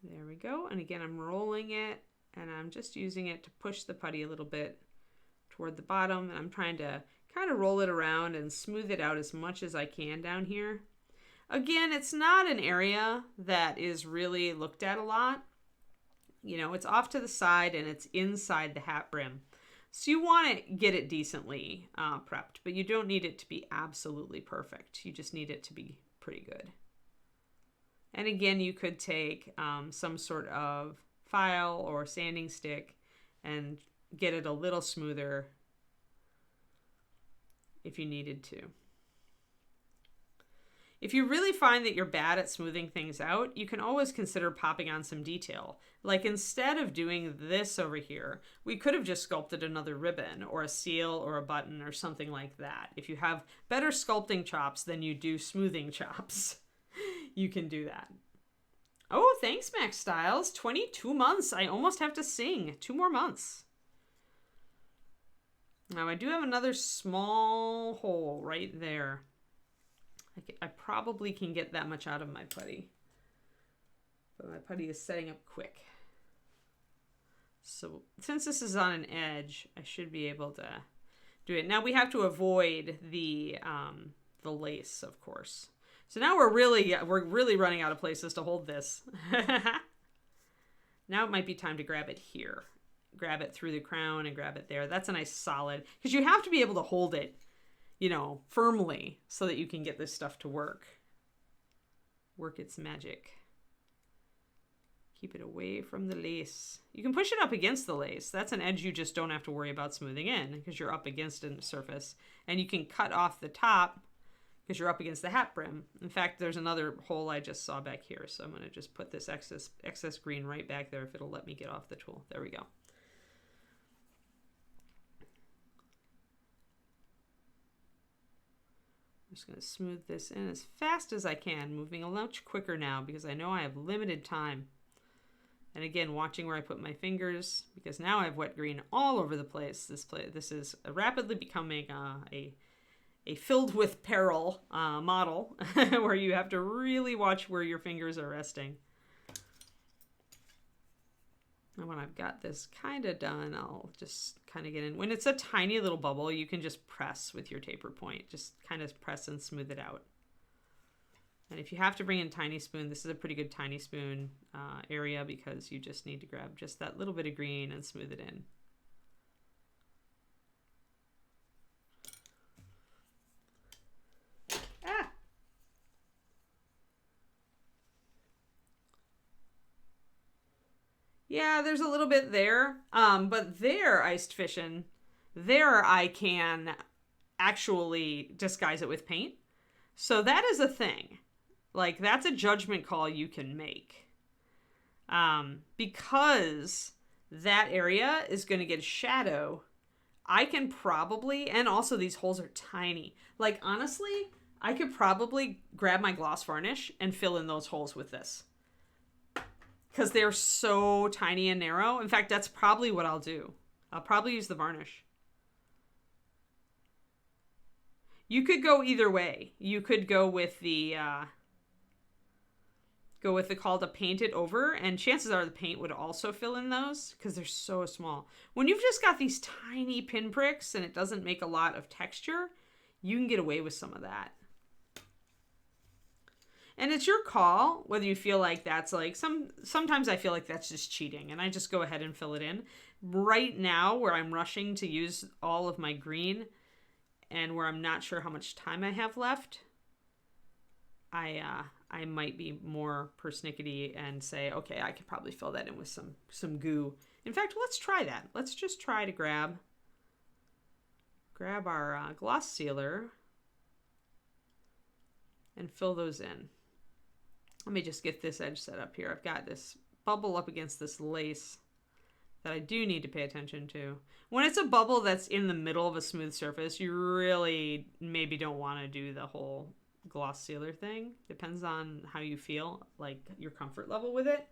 There we go. And again, I'm rolling it, and I'm just using it to push the putty a little bit toward the bottom. And I'm trying to kind of roll it around and smooth it out as much as I can down here. Again, it's not an area that is really looked at a lot. You know, it's off to the side and it's inside the hat brim. So you want to get it decently prepped, but you don't need it to be absolutely perfect. You just need it to be pretty good. And again, you could take some sort of file or sanding stick and get it a little smoother if you needed to. If you really find that you're bad at smoothing things out, you can always consider popping on some detail. Like instead of doing this over here, we could have just sculpted another ribbon or a seal or a button or something like that. If you have better sculpting chops than you do smoothing chops, you can do that. Oh, thanks, Max Styles. 22 months. I almost have to sing. 2 more months. Now, I do have another small hole right there. I probably can get that much out of my putty. But my putty is setting up quick. So since this is on an edge, I should be able to do it. Now we have to avoid the lace, of course. So now we're really running out of places to hold this. Now it might be time to grab it here. Grab it through the crown and grab it there. That's a nice solid, because you have to be able to hold it, you know, firmly so that you can get this stuff to work. Work its magic. Keep it away from the lace. You can push it up against the lace. That's an edge you just don't have to worry about smoothing in because you're up against a surface. And you can cut off the top because you're up against the hat brim. In fact, there's another hole I just saw back here. So I'm going to just put this excess green right back there if it'll let me get off the tool. There we go. I'm just going to smooth this in as fast as I can, moving a much quicker now because I know I have limited time. And again, watching where I put my fingers, because now I have wet green all over the place. This is rapidly becoming a filled with peril model where you have to really watch where your fingers are resting. And when I've got this kind of done, I'll just kind of get in. When it's a tiny little bubble, you can just press with your taper point. Just kind of press and smooth it out. And if you have to bring in tiny spoon, this is a pretty good tiny spoon area because you just need to grab just that little bit of green and smooth it in. Ah! Yeah, there's a little bit there, but there, Iced Fishin', there I can actually disguise it with paint. So that is a thing. Like, that's a judgment call you can make. Because that area is going to get a shadow, I can probably, and also these holes are tiny. Like, honestly, I could probably grab my gloss varnish and fill in those holes with this. Because they're so tiny and narrow. In fact, that's probably what I'll do. I'll probably use the varnish. You could go either way. You could go with the call to paint it over, and chances are the paint would also fill in those because they're so small. When you've just got these tiny pinpricks and it doesn't make a lot of texture, you can get away with some of that. And it's your call whether you feel like that's like sometimes I feel like that's just cheating and I just go ahead and fill it in. Right now, where I'm rushing to use all of my green and where I'm not sure how much time I have left, I might be more persnickety and say, okay, I could probably fill that in with some goo. In fact, let's try that. Let's just try to grab our gloss sealer and fill those in. Let me just get this edge set up here. I've got this bubble up against this lace that I do need to pay attention to. When it's a bubble that's in the middle of a smooth surface, you really maybe don't want to do the whole gloss sealer thing. Depends on how you feel, like your comfort level with it.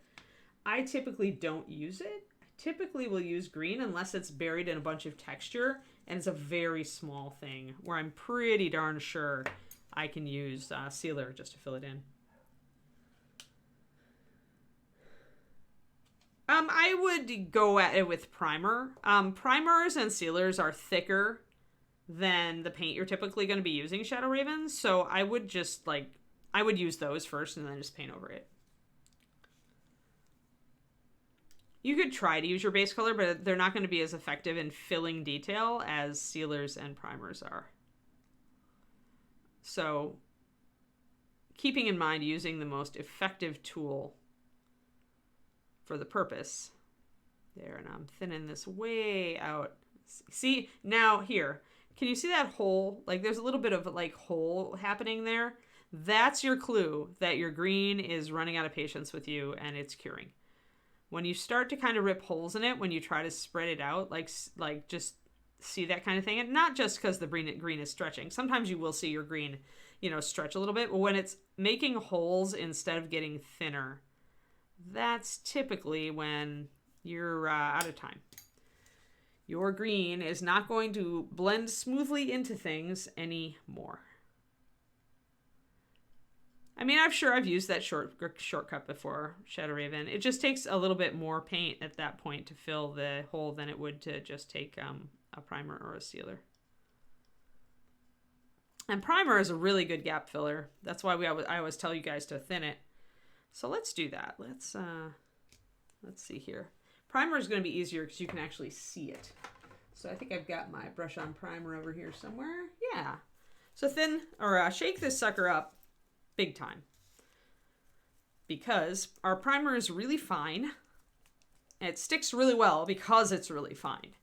I typically don't use it. I typically will use green unless it's buried in a bunch of texture and it's a very small thing where I'm pretty darn sure I can use sealer just to fill it in. I would go at it with primer. Primers and sealers are thicker than the paint you're typically going to be using, Shadow Ravens. So I would just I would use those first and then just paint over it. You could try to use your base color, but they're not going to be as effective in filling detail as sealers and primers are. So keeping in mind using the most effective tool for the purpose. There, and I'm thinning this way out. See, now here, can you see that hole? Like there's a little bit of like hole happening there. That's your clue that your green is running out of patience with you and it's curing. When you start to kind of rip holes in it, when you try to spread it out, like just see that kind of thing. And not just because the green is stretching. Sometimes you will see your green, stretch a little bit. But when it's making holes instead of getting thinner, that's typically when you're out of time. Your green is not going to blend smoothly into things anymore. I mean, I'm sure I've used that shortcut before, Shadow Raven. It just takes a little bit more paint at that point to fill the hole than it would to just take a primer or a sealer. And primer is a really good gap filler. That's why I always tell you guys to thin it. So let's do that. Let's see here. Primer is going to be easier because you can actually see it. So I think I've got my brush on primer over here somewhere. Yeah. So shake this sucker up big time, because our primer is really fine. It sticks really well because it's really fine.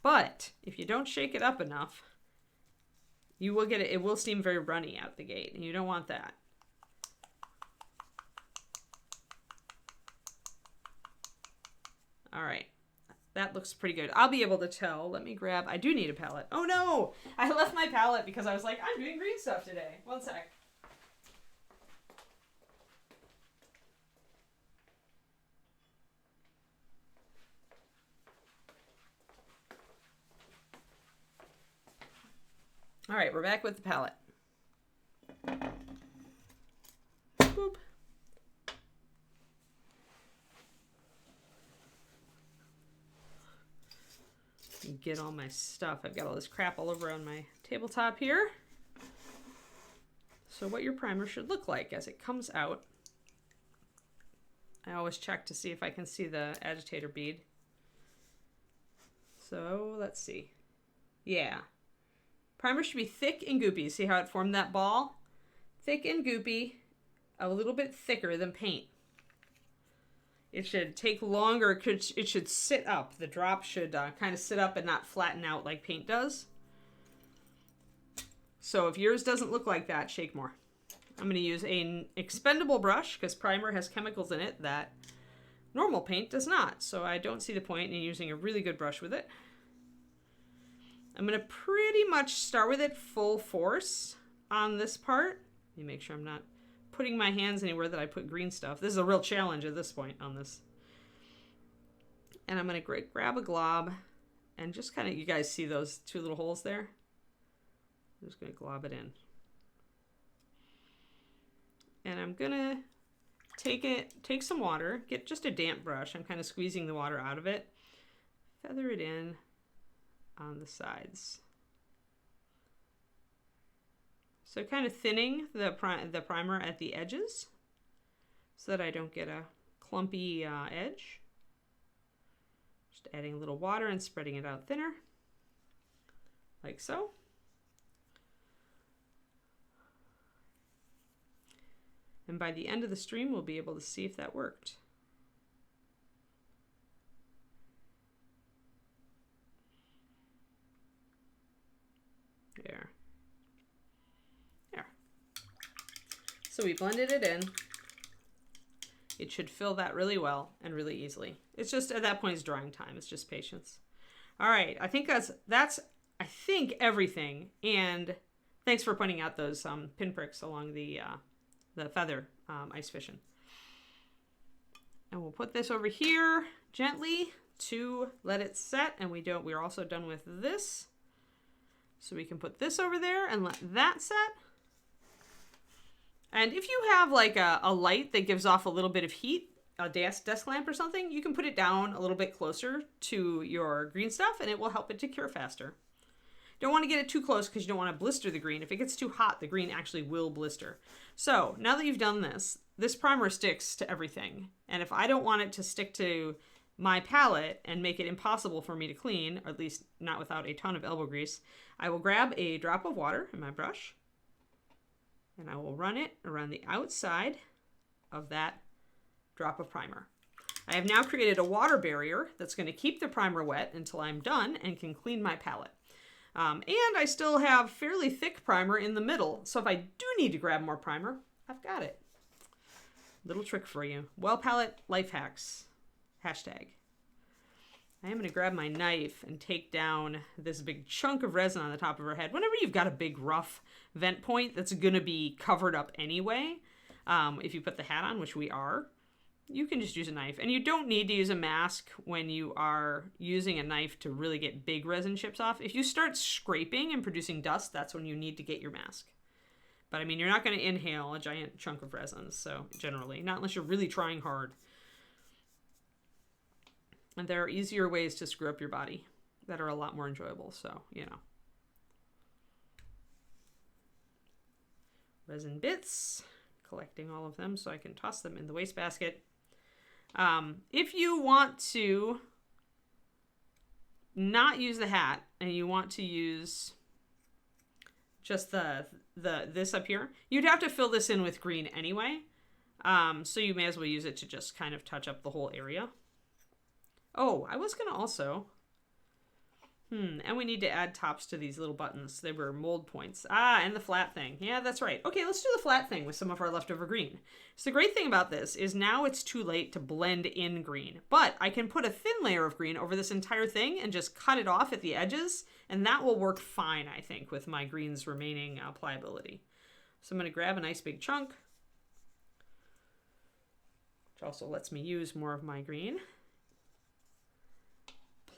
But if you don't shake it up enough, you will get it. It will seem very runny out the gate, and you don't want that. All right. That looks pretty good. I'll be able to tell. Let me grab. I do need a palette. Oh no! I left my palette because I was like, I'm doing green stuff today. One sec. All right, we're back with the palette. Boop. Get all my stuff. I've got all this crap all over on my tabletop here. So what your primer should look like as it comes out. I always check to see if I can see the agitator bead. So let's see. Yeah. Primer should be thick and goopy. See how it formed that ball? Thick and goopy, a little bit thicker than paint. It should take longer. It should sit up. The drop should kind of sit up and not flatten out like paint does. So if yours doesn't look like that, shake more. I'm going to use an expendable brush because primer has chemicals in it that normal paint does not. So I don't see the point in using a really good brush with it. I'm going to pretty much start with it full force on this part. Let me make sure I'm not putting my hands anywhere that I put green stuff. This is a real challenge at this point on this. And I'm going to grab a glob and just kind of, you guys see those two little holes there? I'm just going to glob it in. And I'm going to take some water, get just a damp brush. I'm kind of squeezing the water out of it. Feather it in on the sides. So kind of thinning the primer at the edges so that I don't get a clumpy edge. Just adding a little water and spreading it out thinner, like so. And by the end of the stream, we'll be able to see if that worked. There. So we blended it in. It should fill that really well and really easily. It's just, at that point, it's drying time. It's just patience. All right, I think that's everything. And thanks for pointing out those pinpricks along the feather ice fishing. And we'll put this over here gently to let it set. And we're also done with this. So we can put this over there and let that set. And if you have like a light that gives off a little bit of heat, a desk lamp or something, you can put it down a little bit closer to your green stuff and it will help it to cure faster. Don't want to get it too close because you don't want to blister the green. If it gets too hot, the green actually will blister. So now that you've done this, this primer sticks to everything. And if I don't want it to stick to my palette and make it impossible for me to clean, or at least not without a ton of elbow grease, I will grab a drop of water in my brush and I will run it around the outside of that drop of primer. I have now created a water barrier that's going to keep the primer wet until I'm done and can clean my palette. And I still have fairly thick primer in the middle, so if I do need to grab more primer, I've got it. Little trick for you. Well palette life hacks. Hashtag. I am going to grab my knife and take down this big chunk of resin on the top of her head. Whenever you've got a big rough vent point that's going to be covered up anyway, if you put the hat on, which we are, you can just use a knife. And you don't need to use a mask when you are using a knife to really get big resin chips off. If you start scraping and producing dust, that's when you need to get your mask. But I mean, you're not going to inhale a giant chunk of resin, so generally, not unless you're really trying hard. And there are easier ways to screw up your body that are a lot more enjoyable, so, you know. Resin bits, collecting all of them so I can toss them in the wastebasket. If you want to not use the hat and you want to use just this up here, you'd have to fill this in with green anyway. So you may as well use it to just kind of touch up the whole area. Oh, I was going to also... and we need to add tops to these little buttons. They were mold points. Ah, and the flat thing. Yeah, that's right. Okay, let's do the flat thing with some of our leftover green. So the great thing about this is now it's too late to blend in green. But I can put a thin layer of green over this entire thing and just cut it off at the edges. And that will work fine, I think, with my green's remaining pliability. So I'm going to grab a nice big chunk, which also lets me use more of my green.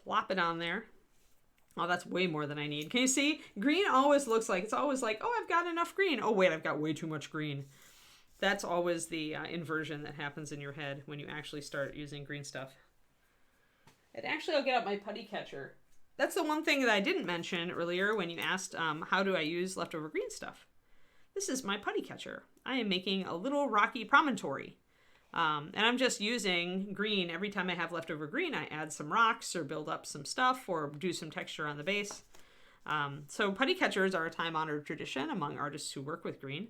Plop it on there. Oh, that's way more than I need. Can you see? Green always looks like, it's always like, oh, I've got enough green. Oh, wait, I've got way too much green. That's always the inversion that happens in your head when you actually start using green stuff. And actually, I'll get out my putty catcher. That's the one thing that I didn't mention earlier when you asked, how do I use leftover green stuff? This is my putty catcher. I am making a little rocky promontory. And I'm just using green. Every time I have leftover green, I add some rocks or build up some stuff or do some texture on the base. So putty catchers are a time-honored tradition among artists who work with green.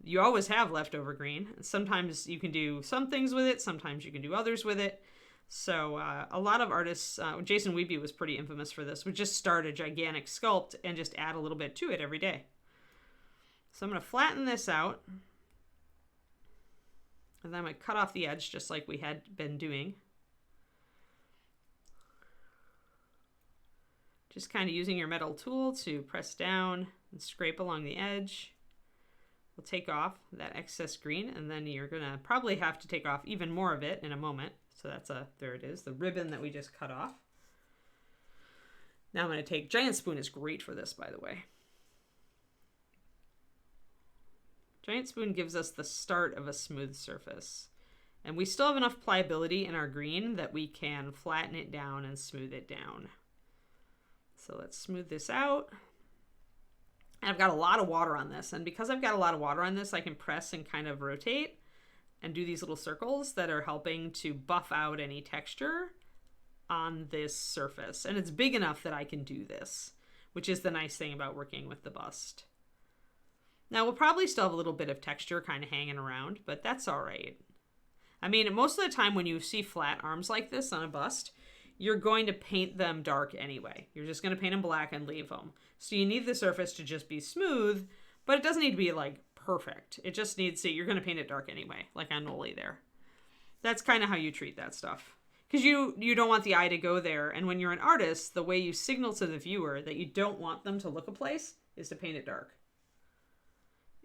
You always have leftover green. Sometimes you can do some things with it. Sometimes you can do others with it. So a lot of artists, Jason Wiebe was pretty infamous for this, would just start a gigantic sculpt and just add a little bit to it every day. So I'm going to flatten this out. And then I'm going to cut off the edge just like we had been doing. Just kind of using your metal tool to press down and scrape along the edge. We'll take off that excess green, and then you're going to probably have to take off even more of it in a moment. So that's there it is, the ribbon that we just cut off. Now I'm going to take, giant spoon is great for this, by the way. Giant spoon gives us the start of a smooth surface. And we still have enough pliability in our green that we can flatten it down and smooth it down. So let's smooth this out. And I've got a lot of water on this. And because I've got a lot of water on this, I can press and kind of rotate and do these little circles that are helping to buff out any texture on this surface. And it's big enough that I can do this, which is the nice thing about working with the bust. Now, we'll probably still have a little bit of texture kind of hanging around, but that's all right. I mean, most of the time when you see flat arms like this on a bust, you're going to paint them dark anyway. You're just going to paint them black and leave them. So you need the surface to just be smooth, but it doesn't need to be like perfect. It just needs to, you're going to paint it dark anyway, like on Noli there. That's kind of how you treat that stuff. Because you don't want the eye to go there. And when you're an artist, the way you signal to the viewer that you don't want them to look a place is to paint it dark.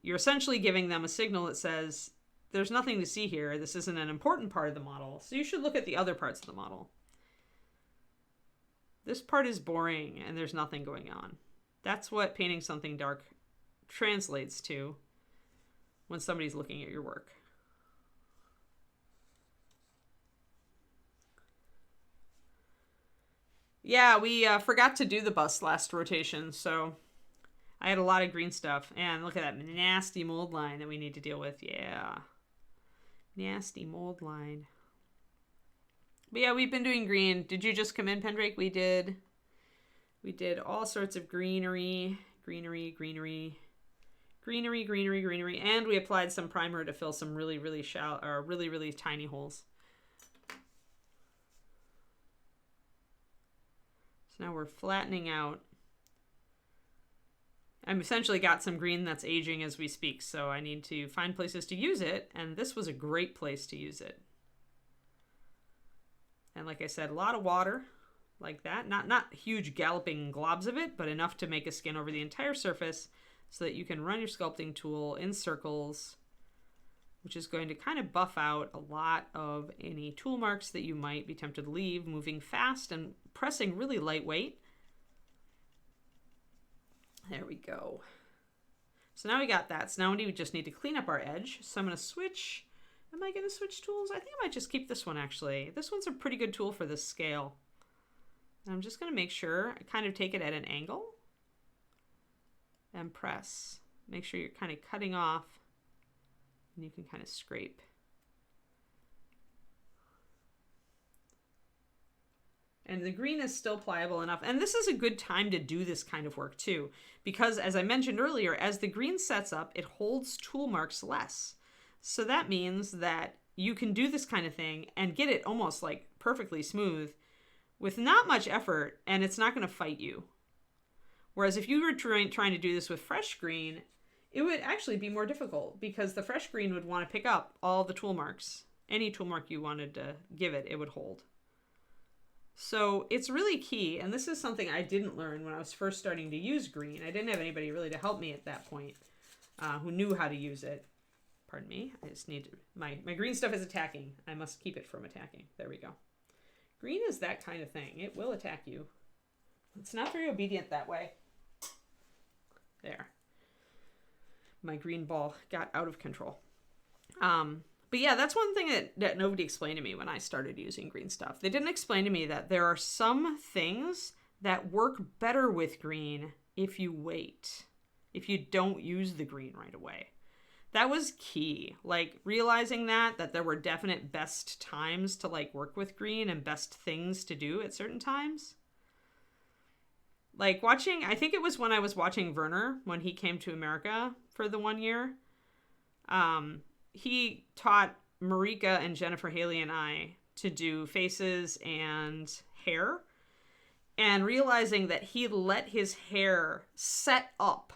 You're essentially giving them a signal that says, there's nothing to see here. This isn't an important part of the model. So you should look at the other parts of the model. This part is boring and there's nothing going on. That's what painting something dark translates to when somebody's looking at your work. Yeah, we forgot to do the bust last rotation, so I had a lot of green stuff. And look at that nasty mold line that we need to deal with. Yeah. Nasty mold line. But yeah, we've been doing green. Did you just come in, Pendrake? We did all sorts of greenery, and we applied some primer to fill some really, really shallow, or really, really tiny holes. So now we're flattening out. I've essentially got some green that's aging as we speak, so I need to find places to use it, and this was a great place to use it. And like I said, a lot of water, like that. Not huge galloping globs of it, but enough to make a skin over the entire surface so that you can run your sculpting tool in circles, which is going to kind of buff out a lot of any tool marks that you might be tempted to leave, moving fast and pressing really lightweight. There we go. So now we got that. So now we just need to clean up our edge. So I'm going to switch. Am I going to switch tools? I think I might just keep this one, actually. This one's a pretty good tool for this scale. And I'm just going to make sure I kind of take it at an angle and press. Make sure you're kind of cutting off, and you can kind of scrape. And the green is still pliable enough. And this is a good time to do this kind of work too, because as I mentioned earlier, as the green sets up, it holds tool marks less. So that means that you can do this kind of thing and get it almost like perfectly smooth with not much effort, and it's not going to fight you. Whereas if you were trying to do this with fresh green, it would actually be more difficult because the fresh green would want to pick up all the tool marks. Any tool mark you wanted to give it, it would hold. So it's really key, and this is something I didn't learn when I was first starting to use green. I didn't have anybody really to help me at that point who knew how to use it. Pardon me, I just need to, my green stuff is attacking. I must keep it from attacking. There we go. Green is that kind of thing. It will attack you. It's not very obedient that way. There. My green ball got out of control. But yeah, that's one thing that nobody explained to me when I started using green stuff. They didn't explain to me that there are some things that work better with green if you wait, if you don't use the green right away. That was key, like realizing that there were definite best times to like work with green and best things to do at certain times. Like watching, I think it was when I was watching Werner when he came to America for the 1 year. He taught Marika and Jennifer Haley and I to do faces and hair, and realizing that he let his hair set up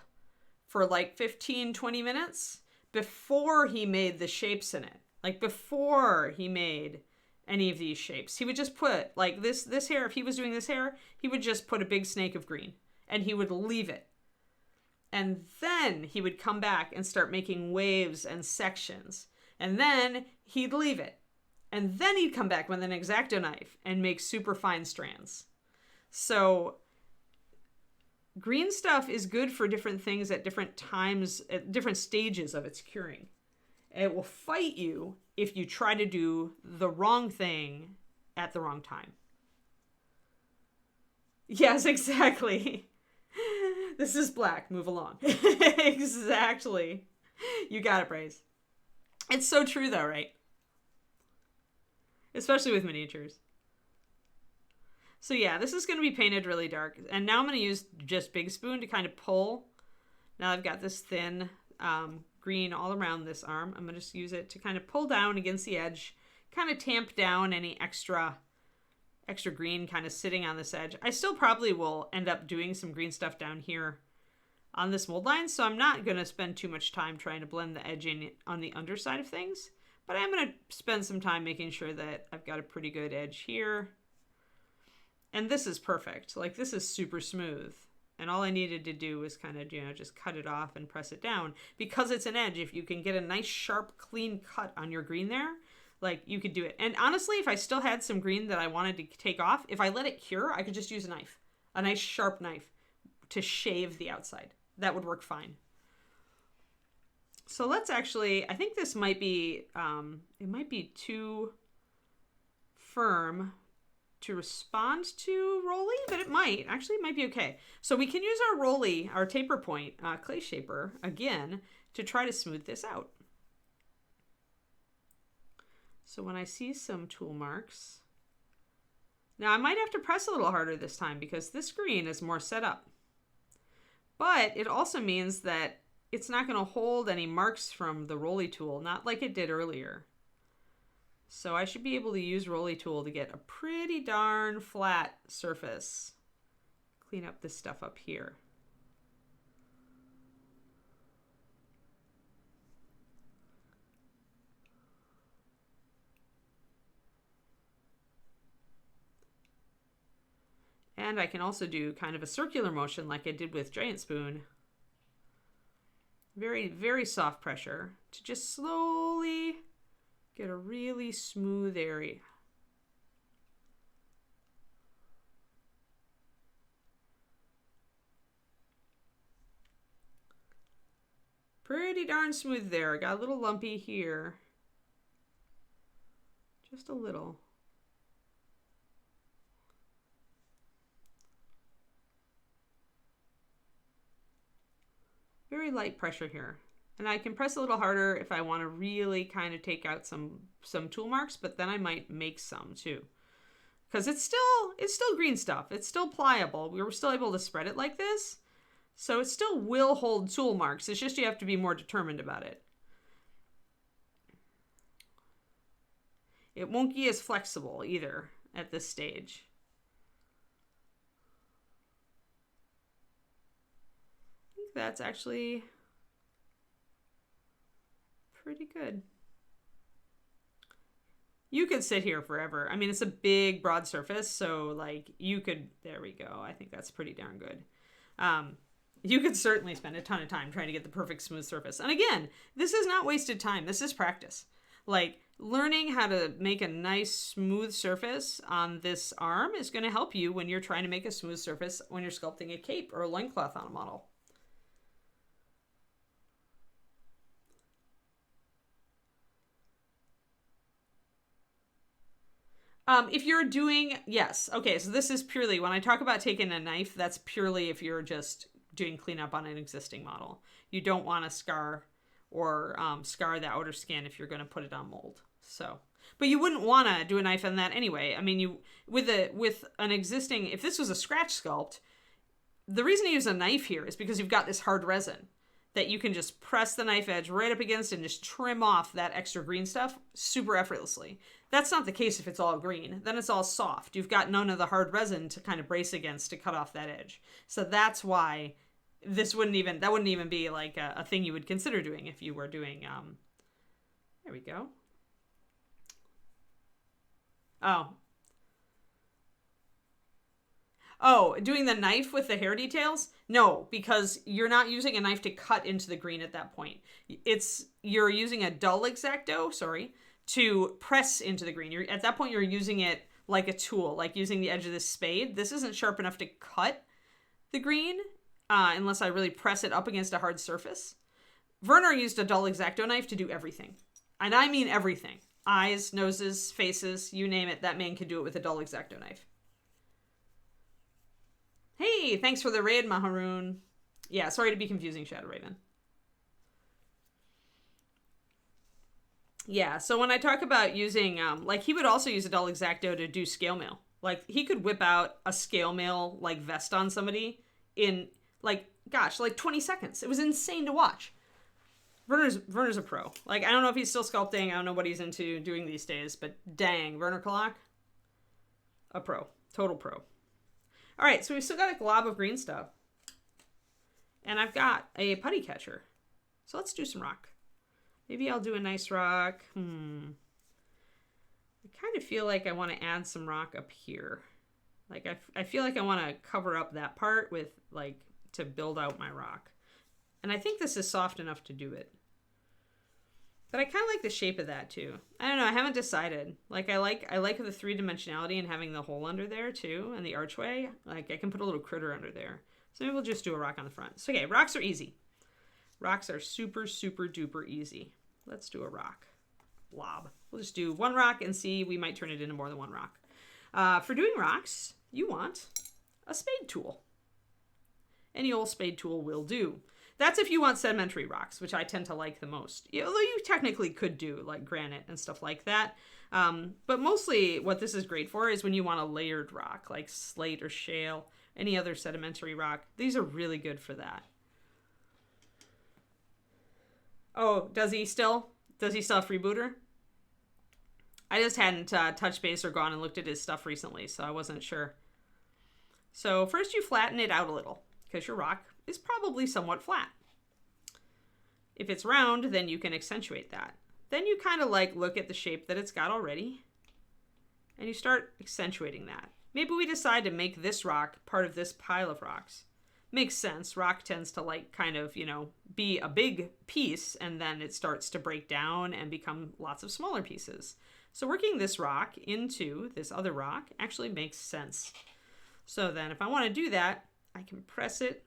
for like 15-20 minutes before he made the shapes in it. Like before he made any of these shapes, he would just put like this hair. If he was doing this hair, he would just put a big snake of green and he would leave it. And then he would come back and start making waves and sections. And then he'd leave it. And then he'd come back with an X-Acto knife and make super fine strands. So green stuff is good for different things at different times, at different stages of its curing. It will fight you if you try to do the wrong thing at the wrong time. Yes, exactly. This is black. Move along. Exactly. You got it, Braze. It's so true, though, right? Especially with miniatures. So yeah, this is going to be painted really dark. And now I'm going to use just Big Spoon to kind of pull. Now I've got this thin green all around this arm. I'm going to just use it to kind of pull down against the edge. Kind of tamp down any extra green kind of sitting on this edge. I still probably will end up doing some green stuff down here on this mold line, so I'm not going to spend too much time trying to blend the edge in on the underside of things, but I'm going to spend some time making sure that I've got a pretty good edge here. And this is perfect. Like, this is super smooth. And all I needed to do was kind of, just cut it off and press it down. Because it's an edge, if you can get a nice, sharp, clean cut on your green there, like, you could do it. And honestly, if I still had some green that I wanted to take off, if I let it cure, I could just use a knife. A nice sharp knife to shave the outside. That would work fine. So let's actually, I think this might be, it might be too firm to respond to Rolly, but it might. Actually, it might be okay. So we can use our Rolly, our taper point clay shaper, again, to try to smooth this out. So when I see some tool marks, Now I might have to press a little harder this time because this green is more set up. But it also means that it's not going to hold any marks from the Rolly tool, not like it did earlier. So I should be able to use Rolly tool to get a pretty darn flat surface. Clean up this stuff up here. And I can also do kind of a circular motion like I did with Giant Spoon. Very, very soft pressure to just slowly get a really smooth area. Pretty darn smooth there. Got a little lumpy here. Just a little. Very light pressure here. And I can press a little harder if I want to really kind of take out some tool marks, but then I might make some too. Because it's still green stuff. It's still pliable. We were still able to spread it like this. So it still will hold tool marks. It's just you have to be more determined about it. It won't be as flexible either at this stage. I think that's actually pretty good. You could sit here forever. I mean, it's a big, broad surface, so like you could, there we go. I think that's pretty darn good. You could certainly spend a ton of time trying to get the perfect smooth surface. And again, this is not wasted time. This is practice. Like learning how to make a nice smooth surface on this arm is going to help you when you're trying to make a smooth surface when you're sculpting a cape or a loincloth on a model. If you're doing, yes. Okay, so this is purely, when I talk about taking a knife, that's purely if you're just doing cleanup on an existing model. You don't want to scar or scar the outer skin if you're going to put it on mold. So, but you wouldn't want to do a knife on that anyway. I mean, with an existing, if this was a scratch sculpt, the reason to use a knife here is because you've got this hard resin that you can just press the knife edge right up against and just trim off that extra green stuff super effortlessly. That's not the case if it's all green. Then it's all soft. You've got none of the hard resin to kind of brace against to cut off that edge. So that's why that wouldn't even be like a thing you would consider doing if you were doing, there we go. Oh, doing the knife with the hair details? No, because you're not using a knife to cut into the green at that point. You're using a dull X-Acto, to press into the green. At that point, you're using it like a tool, like using the edge of this spade. This isn't sharp enough to cut the green unless I really press it up against a hard surface. Werner used a dull X-Acto knife to do everything. And I mean everything. Eyes, noses, faces, you name it. That man could do it with a dull X-Acto knife. Hey, thanks for the raid, Maharoon. Yeah, sorry to be confusing, Shadow Raven. Yeah, so when I talk about using, like he would also use a dull X-Acto to do scale mail. Like he could whip out a scale mail like vest on somebody in like 20 seconds. It was insane to watch. Werner's a pro. Like I don't know if he's still sculpting. I don't know what he's into doing these days, but dang, Werner Kalak, a pro, total pro. All right, so we've still got a glob of green stuff, and I've got a putty catcher. So let's do some rock. Maybe I'll do a nice rock. I kind of feel like I want to add some rock up here. Like I feel like I want to cover up that part with like to build out my rock. And I think this is soft enough to do it. But I kind of like the shape of that too. I don't know, I haven't decided. Like I like the three-dimensionality and having the hole under there too and the archway. Like I can put a little critter under there. So maybe we'll just do a rock on the front. So okay, rocks are easy. Rocks are super, super duper easy. Let's do a rock. Blob. We'll just do one rock and see. We might turn it into more than one rock. For doing rocks, you want a spade tool. Any old spade tool will do. That's if you want sedimentary rocks, which I tend to like the most. Although you technically could do like granite and stuff like that. But mostly what this is great for is when you want a layered rock, like slate or shale, any other sedimentary rock. These are really good for that. Oh, does he still have Freebooter? I just hadn't touched base or gone and looked at his stuff recently, so I wasn't sure. So first you flatten it out a little, because your rock is probably somewhat flat. If it's round, then you can accentuate that. Then you kind of like look at the shape that it's got already, and you start accentuating that. Maybe we decide to make this rock part of this pile of rocks. Makes sense. Rock tends to like kind of, be a big piece, and then it starts to break down and become lots of smaller pieces. So working this rock into this other rock actually makes sense. So then if I want to do that, I can press it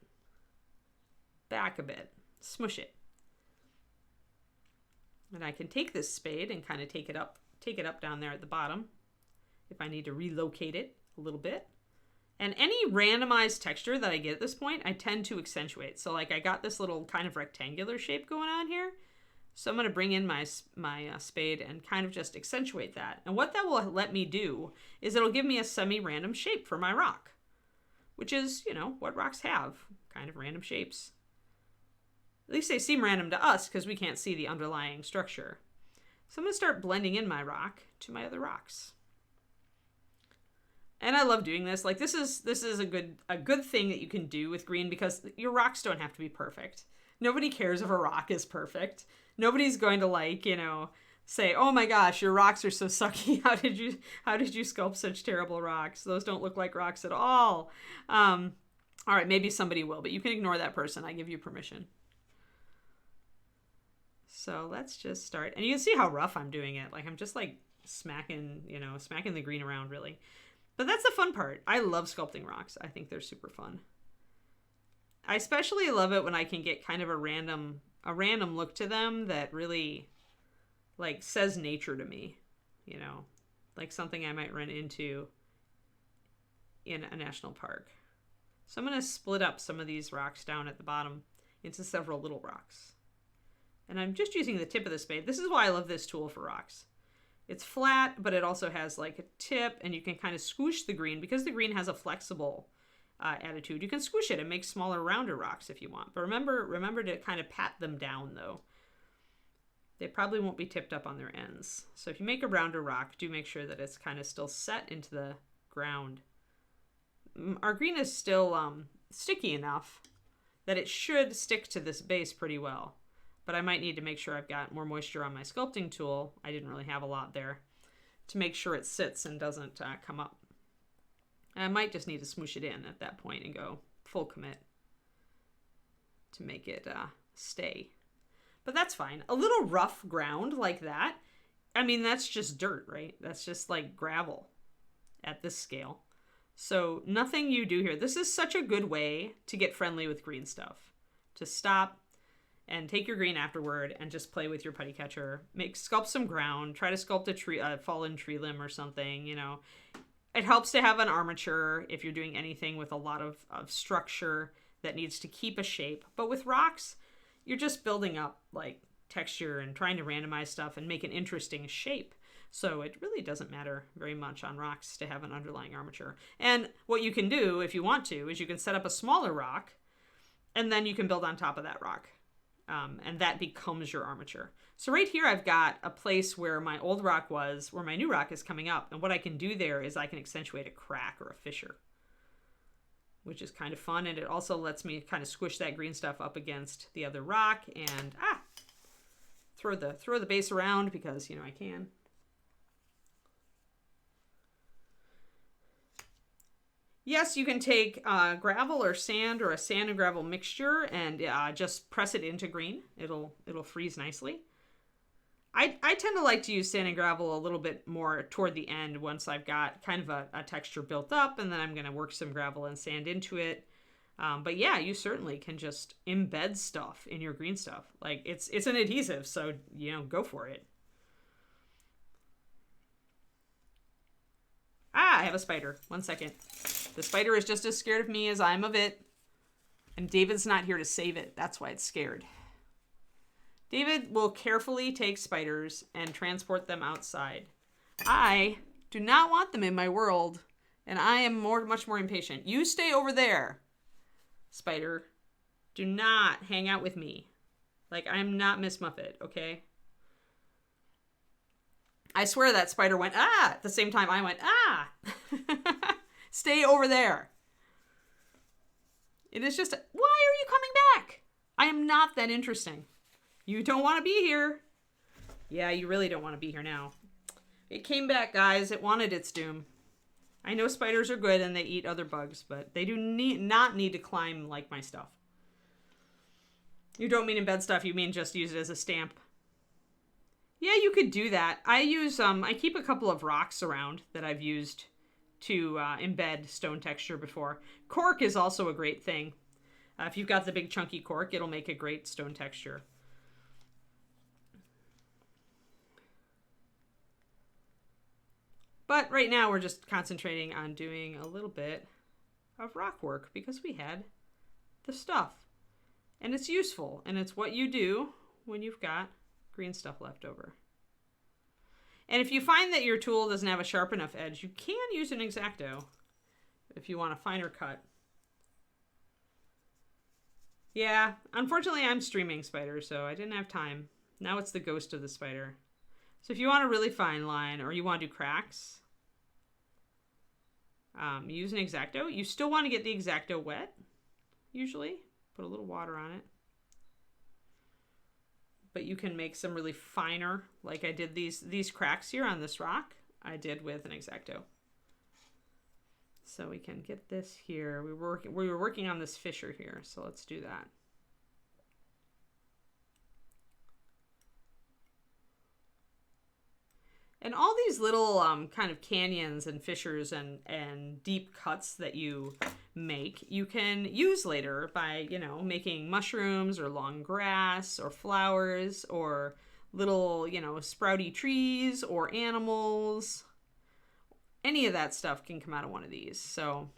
back a bit, smush it. And I can take this spade and kind of take it up down there at the bottom if I need to relocate it a little bit. And any randomized texture that I get at this point, I tend to accentuate. So like I got this little kind of rectangular shape going on here. So I'm going to bring in my spade and kind of just accentuate that. And what that will let me do is it'll give me a semi-random shape for my rock, which is, what rocks have, kind of random shapes. At least they seem random to us because we can't see the underlying structure. So I'm going to start blending in my rock to my other rocks. And I love doing this. Like this is a good thing that you can do with green because your rocks don't have to be perfect. Nobody cares if a rock is perfect. Nobody's going to say, "Oh my gosh, your rocks are so sucky. How did you sculpt such terrible rocks? Those don't look like rocks at all." All right, maybe somebody will, but you can ignore that person. I give you permission. So let's just start. And you can see how rough I'm doing it. Like I'm just like smacking the green around really. But that's the fun part. I love sculpting rocks. I think they're super fun. I especially love it when I can get kind of a random look to them that really like says nature to me, like something I might run into in a national park. So I'm going to split up some of these rocks down at the bottom into several little rocks. And I'm just using the tip of the spade. This is why I love this tool for rocks. It's flat, but it also has like a tip, and you can kind of squish the green because the green has a flexible attitude. You can squish it and make smaller, rounder rocks if you want. But remember to kind of pat them down, though. They probably won't be tipped up on their ends. So if you make a rounder rock, do make sure that it's kind of still set into the ground. Our green is still sticky enough that it should stick to this base pretty well. But I might need to make sure I've got more moisture on my sculpting tool. I didn't really have a lot there to make sure it sits and doesn't come up. I might just need to smoosh it in at that point and go full commit to make it stay. But that's fine. A little rough ground like that, I mean, that's just dirt, right? That's just like gravel at this scale. So nothing you do here. This is such a good way to get friendly with green stuff. To stop and take your green afterward and just play with your putty catcher. Sculpt some ground. Try to sculpt a fallen tree limb or something, It helps to have an armature if you're doing anything with a lot of structure that needs to keep a shape. But with rocks, you're just building up like texture and trying to randomize stuff and make an interesting shape. So it really doesn't matter very much on rocks to have an underlying armature. And what you can do if you want to is you can set up a smaller rock and then you can build on top of that rock. And that becomes your armature. So right here, I've got a place where my old rock was, where my new rock is coming up. And what I can do there is I can accentuate a crack or a fissure, which is kind of fun. And it also lets me kind of squish that green stuff up against the other rock and throw the base around because, I can. Yes, you can take gravel or sand or a sand and gravel mixture and just press it into green. It'll freeze nicely. I tend to like to use sand and gravel a little bit more toward the end once I've got kind of a texture built up, and then I'm going to work some gravel and sand into it. But yeah, you certainly can just embed stuff in your green stuff. Like it's an adhesive, so go for it. I have a spider. 1 second. The spider is just as scared of me as I'm of it. And David's not here to save it. That's why it's scared. David will carefully take spiders and transport them outside. I do not want them in my world, and I am much more impatient. You stay over there, spider. Do not hang out with me. Like, I'm not Miss Muffet, okay? I swear that spider went, ah, at the same time I went, ah. Stay over there. It is just, why are you coming back? I am not that interesting. You don't want to be here. Yeah, you really don't want to be here now. It came back, guys. It wanted its doom. I know spiders are good and they eat other bugs, but they do not need to climb like my stuff. You don't mean embed stuff, you mean just use it as a stamp. Yeah, you could do that. I keep a couple of rocks around that I've used to embed stone texture before. Cork is also a great thing. If you've got the big chunky cork, it'll make a great stone texture. But right now we're just concentrating on doing a little bit of rock work because we had the stuff. And it's useful, and it's what you do when you've got green stuff left over. And if you find that your tool doesn't have a sharp enough edge, you can use an X-Acto if you want a finer cut. Yeah, unfortunately I'm streaming spider, so I didn't have time. Now it's the ghost of the spider. So if you want a really fine line, or you want to do cracks, use an X-Acto. You still want to get the X-Acto wet, usually. Put a little water on it. But you can make some really finer, like I did these cracks here on this rock, I did with an X-Acto. So we can get this here. We were working on this fissure here, so let's do that. And all these little kind of canyons and fissures and deep cuts that you make, you can use later by, making mushrooms or long grass or flowers or little, sprouty trees or animals. Any of that stuff can come out of one of these. So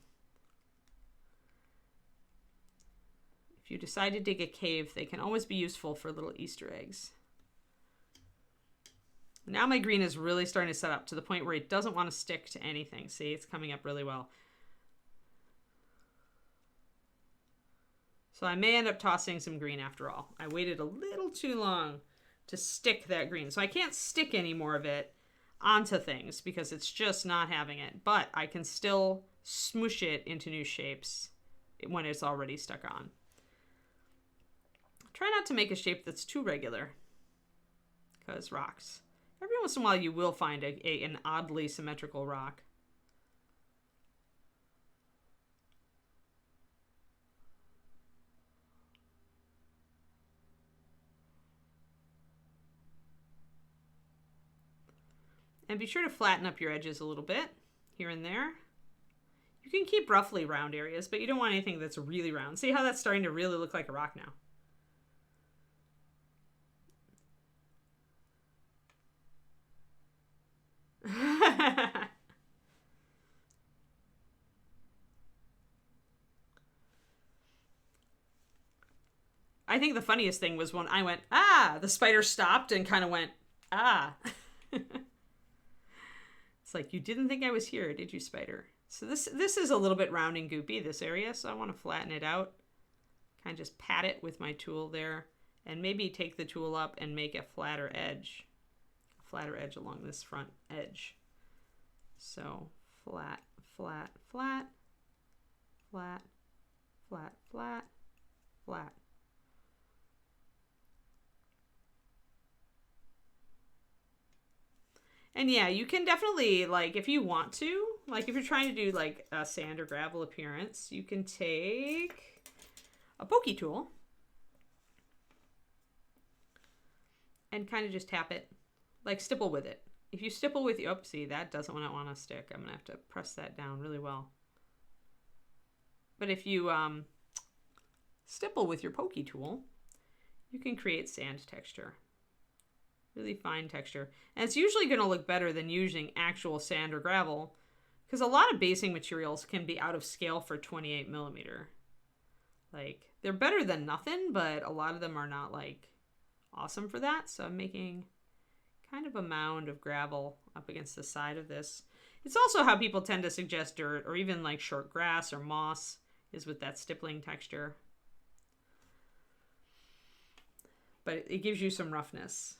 if you decide to dig a cave, they can always be useful for little Easter eggs. Now my green is really starting to set up to the point where it doesn't want to stick to anything. See, it's coming up really well. So I may end up tossing some green after all. I waited a little too long to stick that green. So I can't stick any more of it onto things because it's just not having it. But I can still smoosh it into new shapes when it's already stuck on. Try not to make a shape that's too regular, because rocks. Every once in a while you will find an oddly symmetrical rock. And be sure to flatten up your edges a little bit here and there. You can keep roughly round areas, but you don't want anything that's really round. See how that's starting to really look like a rock now? I think the funniest thing was when I went, ah, the spider stopped and kind of went, ah. It's like, you didn't think I was here, did you, spider? So this is a little bit round and goopy, this area, so I want to flatten it out. Kind of just pat it with my tool there, and maybe take the tool up and make a flatter edge. A flatter edge along this front edge. So flat, flat, flat, flat, flat, flat, flat. And yeah, you can definitely, like, if you want to, like, if you're trying to do, like, a sand or gravel appearance, you can take a pokey tool and kind of just tap it, like, stipple with it. If you stipple with, oh, see, that doesn't want to stick. I'm going to have to press that down really well. But if you stipple with your pokey tool, you can create sand texture. Really fine texture. And it's usually going to look better than using actual sand or gravel, because a lot of basing materials can be out of scale for 28 millimeter. Like, they're better than nothing, but a lot of them are not, like, awesome for that. So I'm making kind of a mound of gravel up against the side of this. It's also how people tend to suggest dirt, or even, like, short grass or moss, is with that stippling texture. But it gives you some roughness.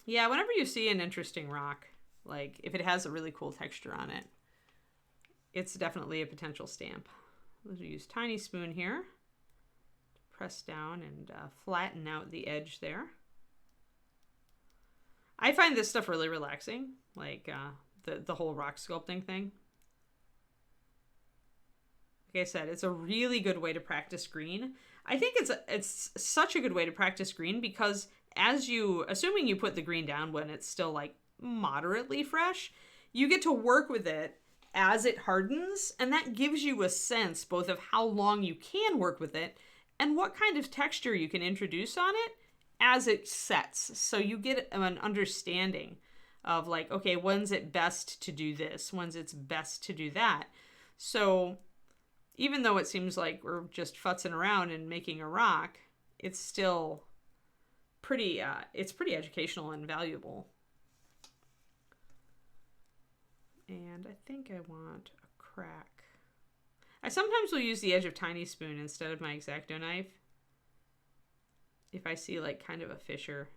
Yeah, whenever you see an interesting rock, like if it has a really cool texture on it, it's definitely a potential stamp. Let's use tiny spoon here to press down and flatten out the edge there. I find this stuff really relaxing, like the whole rock sculpting thing. Like I said, it's a really good way to practice green. I think it's such a good way to practice green because assuming you put the green down when it's still like moderately fresh, you get to work with it as it hardens, and that gives you a sense both of how long you can work with it and what kind of texture you can introduce on it as it sets. So you get an understanding of like, okay, when's it best to do this? When's it's best to do that? So even though it seems like we're just futzing around and making a rock, it's still pretty educational and valuable. And I think I want a crack. I sometimes will use the edge of tiny spoon instead of my X-Acto knife if I see like kind of a fissure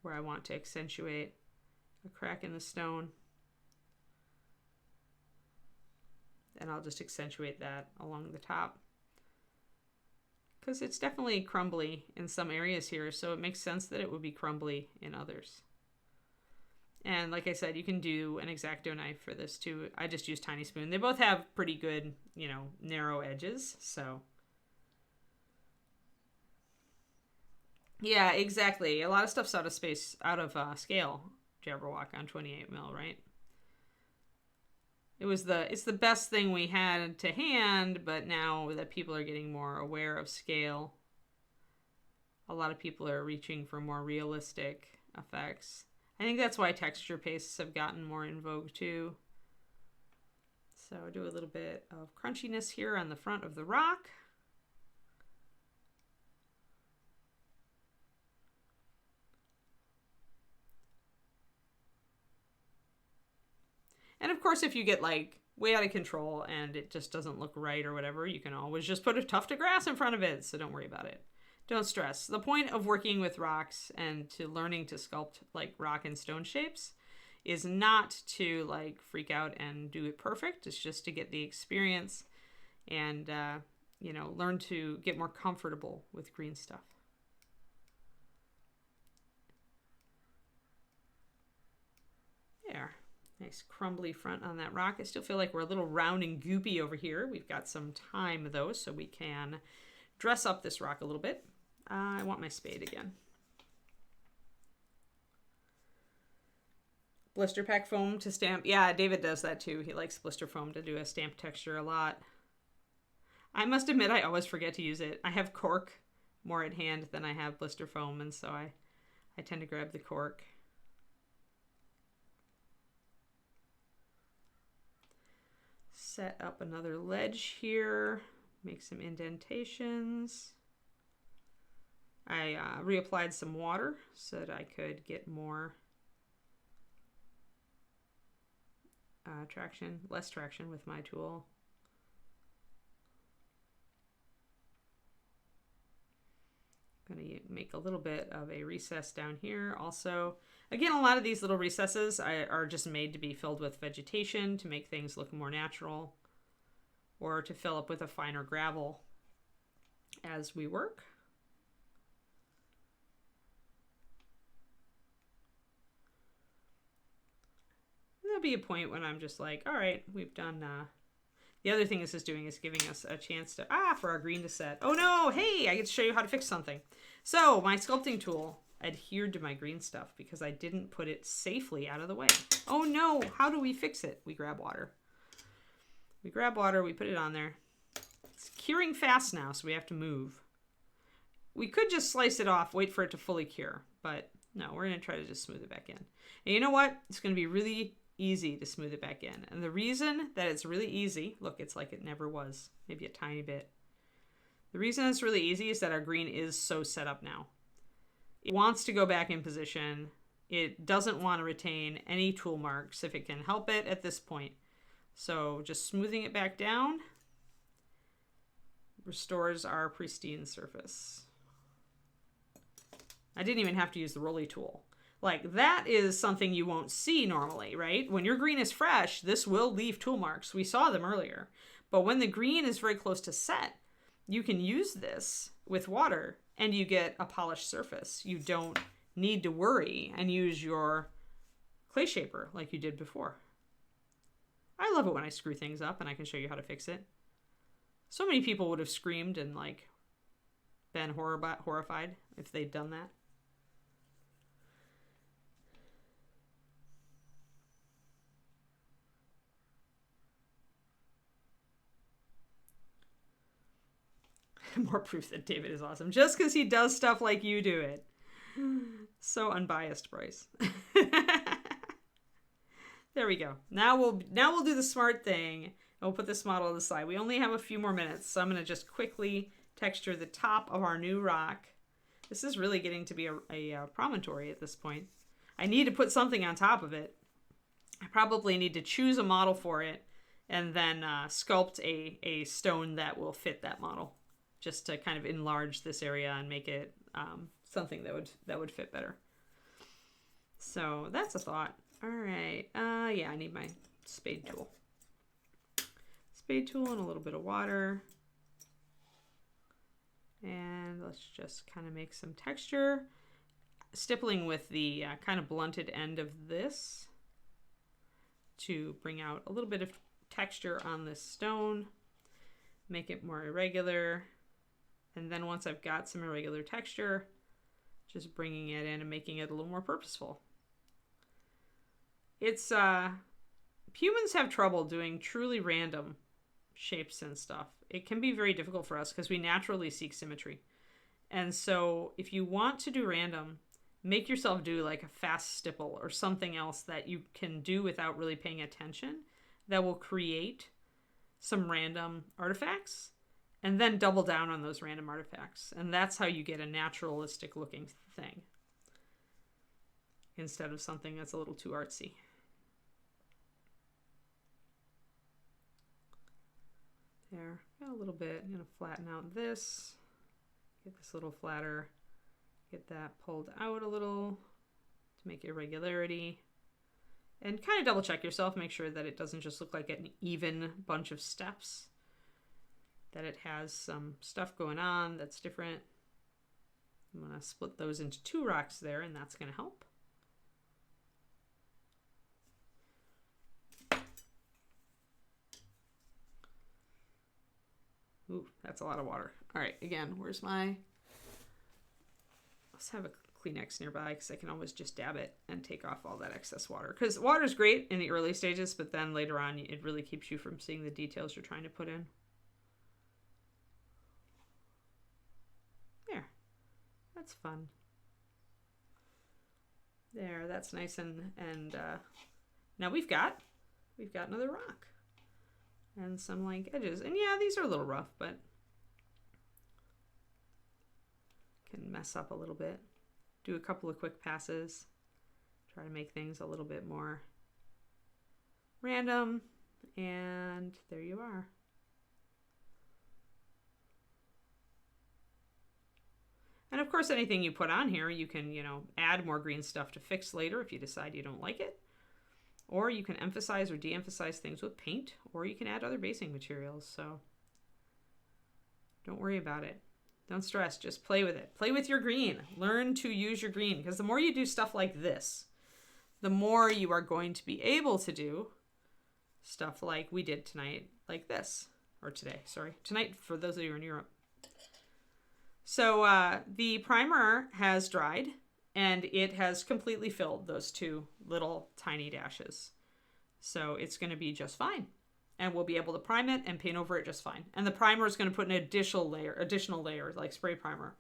where I want to accentuate a crack in the stone. And I'll just accentuate that along the top, because it's definitely crumbly in some areas here, so it makes sense that it would be crumbly in others. And like I said, you can do an X-Acto knife for this too. I just use tiny spoon. They both have pretty good, narrow edges, so. Yeah, exactly. A lot of stuff's out of scale, Jabberwock on 28mm, right? It's the best thing we had to hand, but now that people are getting more aware of scale, a lot of people are reaching for more realistic effects. I think that's why texture pastes have gotten more in vogue too. So do a little bit of crunchiness here on the front of the rock. And of course, if you get like way out of control and it just doesn't look right or whatever, you can always just put a tuft of grass in front of it. So don't worry about it. Don't stress. The point of working with rocks and to learning to sculpt like rock and stone shapes is not to like freak out and do it perfect. It's just to get the experience and, learn to get more comfortable with green stuff. There. Nice crumbly front on that rock. I still feel like we're a little round and goopy over here. We've got some time though, so we can dress up this rock a little bit. I want my spade again. Blister pack foam to stamp. Yeah, David does that too. He likes blister foam to do a stamp texture a lot. I must admit I always forget to use it. I have cork more at hand than I have blister foam, and so I tend to grab the cork. Set up another ledge here, make some indentations. I reapplied some water so that I could get more less traction with my tool. I'm going to make a little bit of a recess down here also. Again, a lot of these little recesses are just made to be filled with vegetation to make things look more natural, or to fill up with a finer gravel as we work. There'll be a point when I'm just like, all right, we've done. The other thing this is doing is giving us a chance to, for our green to set. Oh no, hey, I get to show you how to fix something. So my sculpting tool adhered to my green stuff because I didn't put it safely out of the way. Oh no, how do we fix it? We grab water. We grab water, we put it on there. It's curing fast now, so we have to move. We could just slice it off, wait for it to fully cure, but no, we're going to try to just smooth it back in. And you know what? It's going to be really easy to smooth it back in. And the reason that it's really easy, look, it's like it never was, maybe a tiny bit. The reason it's really easy is that our green is so set up now. It wants to go back in position. It doesn't want to retain any tool marks if it can help it at this point. So just smoothing it back down restores our pristine surface. I didn't even have to use the rolly tool. Like, that is something you won't see normally, right? When your green is fresh, this will leave tool marks. We saw them earlier. But when the green is very close to set, you can use this with water and you get a polished surface. You don't need to worry and use your clay shaper like you did before. I love it when I screw things up and I can show you how to fix it. So many people would have screamed and like been horrified if they'd done that. More proof that David is awesome. Just because he does stuff like you do it. So unbiased, Bryce. There we go. Now we'll do the smart thing. And we'll put this model on the side. We only have a few more minutes, so I'm going to just quickly texture the top of our new rock. This is really getting to be a promontory at this point. I need to put something on top of it. I probably need to choose a model for it and then sculpt a stone that will fit that model, just to kind of enlarge this area and make it something that would fit better. So that's a thought. All right. Yeah, I need my spade tool. Spade tool and a little bit of water. And let's just kind of make some texture. Stippling with the kind of blunted end of this to bring out a little bit of texture on this stone. Make it more irregular. And then once I've got some irregular texture, just bringing it in and making it a little more purposeful. It's, humans have trouble doing truly random shapes and stuff. It can be very difficult for us because we naturally seek symmetry. And so if you want to do random, make yourself do like a fast stipple or something else that you can do without really paying attention that will create some random artifacts. And then double down on those random artifacts. And that's how you get a naturalistic looking thing. Instead of something that's a little too artsy. There, got a little bit. I'm going to flatten out this. Get this a little flatter. Get that pulled out a little to make irregularity. And kind of double check yourself. Make sure that it doesn't just look like an even bunch of steps. That it has some stuff going on that's different. I'm going to split those into two rocks there, and that's going to help. Ooh, that's a lot of water. All right, again, where's my... Let's have a Kleenex nearby because I can always just dab it and take off all that excess water. Because water is great in the early stages, but then later on, it really keeps you from seeing the details you're trying to put in. That's fun. There, that's nice and now we've got another rock and some like edges. And yeah, these are a little rough, but can mess up a little bit. Do a couple of quick passes. Try to make things a little bit more random, and there you are. And of course, anything you put on here, you can, add more green stuff to fix later if you decide you don't like it. Or you can emphasize or de-emphasize things with paint, or you can add other basing materials. So don't worry about it. Don't stress, just play with it. Play with your green. Learn to use your green, because the more you do stuff like this, the more you are going to be able to do stuff like we did tonight, like this. Or today, sorry. Tonight, for those of you in Europe. So the primer has dried and it has completely filled those two little tiny dashes. So it's going to be just fine. And we'll be able to prime it and paint over it just fine. And the primer is going to put an additional layer like spray primer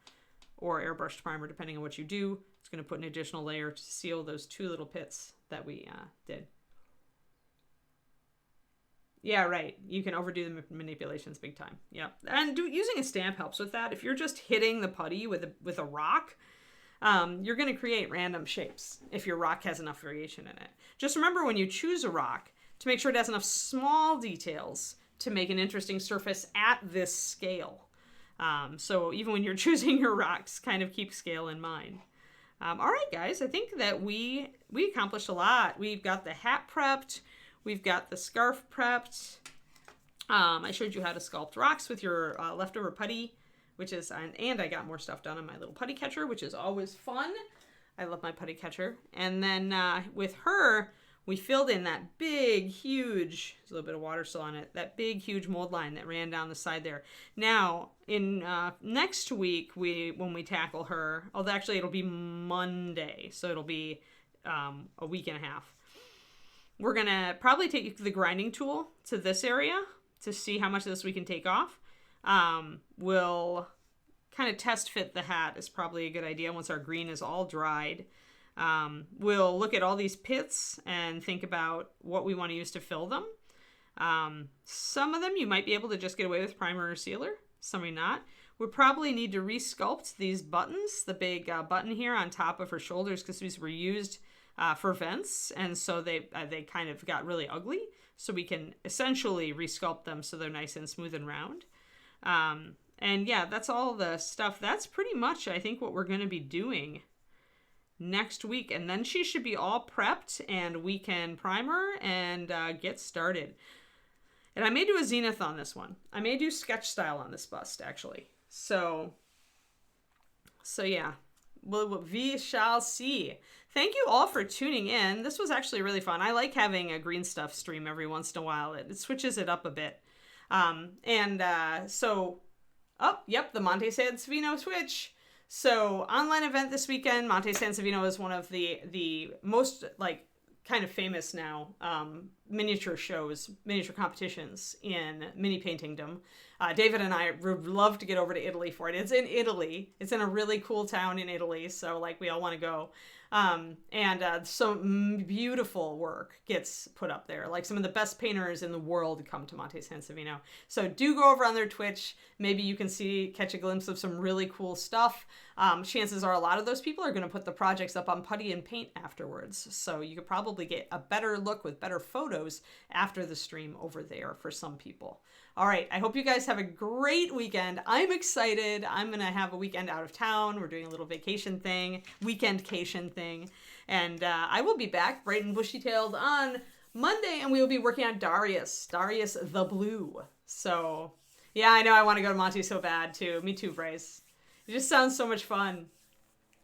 or airbrushed primer, depending on what you do. It's going to put an additional layer to seal those 2 little pits that we did. Yeah, right. You can overdo the manipulations big time. Yeah, and using a stamp helps with that. If you're just hitting the putty with a rock, you're going to create random shapes if your rock has enough variation in it. Just remember when you choose a rock to make sure it has enough small details to make an interesting surface at this scale. So even when you're choosing your rocks, kind of keep scale in mind. All right, guys, I think that we accomplished a lot. We've got the hat prepped. We've got the scarf prepped. I showed you how to sculpt rocks with your leftover putty, which is, and I got more stuff done on my little putty catcher, which is always fun. I love my putty catcher. And then with her, we filled in that big, huge, there's a little bit of water still on it, that big, huge mold line that ran down the side there. Now, in next week, when we tackle her, actually it'll be Monday, so it'll be a week and a half. We're going to probably take the grinding tool to this area to see how much of this we can take off. We'll kind of test fit the hat is probably a good idea once our green is all dried. We'll look at all these pits and think about what we want to use to fill them. Some of them you might be able to just get away with primer or sealer, some may not. We probably need to resculpt these buttons, the big button here on top of her shoulders, because these were used for vents, and so they kind of got really ugly. So we can essentially resculpt them so they're nice and smooth and round. And yeah, that's all the stuff. That's pretty much, I think, what we're going to be doing next week. And then she should be all prepped and we can primer and get started. And I may do a zenith on this one. I may do sketch style on this bust, actually. So yeah, we shall see. Thank you all for tuning in. This was actually really fun. I like having a green stuff stream every once in a while. It switches it up a bit. The Monte Sansevino switch. So online event this weekend. Monte Sansevino is one of the most kind of famous now miniature competitions in mini paintingdom. David and I would love to get over to Italy for it. It's in Italy. It's in a really cool town in Italy. So we all want to go. Some beautiful work gets put up there. Some of the best painters in the world come to Monte Sansevino. So do go over on their Twitch. Maybe you can catch a glimpse of some really cool stuff. Chances are a lot of those people are going to put the projects up on Putty and Paint afterwards. So you could probably get a better look with better photos after the stream over there for some people. All right. I hope you guys have a great weekend. I'm excited. I'm going to have a weekend out of town. We're doing a little vacation thing, weekendcation thing. And I will be back bright and bushy-tailed on Monday, and we will be working on Darius the Blue. So, yeah, I know I want to go to Monty so bad, too. Me too, Bryce. It just sounds so much fun.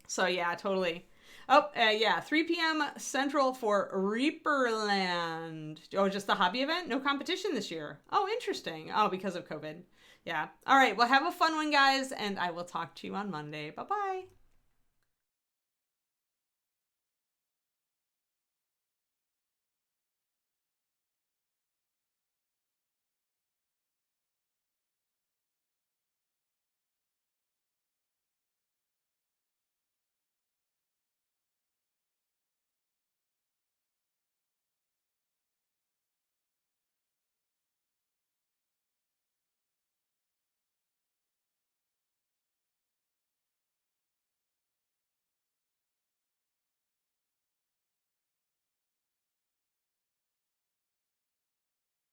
So, yeah, totally. 3 p.m. Central for Reaperland. Oh, just the hobby event? No competition this year. Oh, interesting. Oh, because of COVID. Yeah. All right. Well, have a fun one, guys, and I will talk to you on Monday. Bye-bye.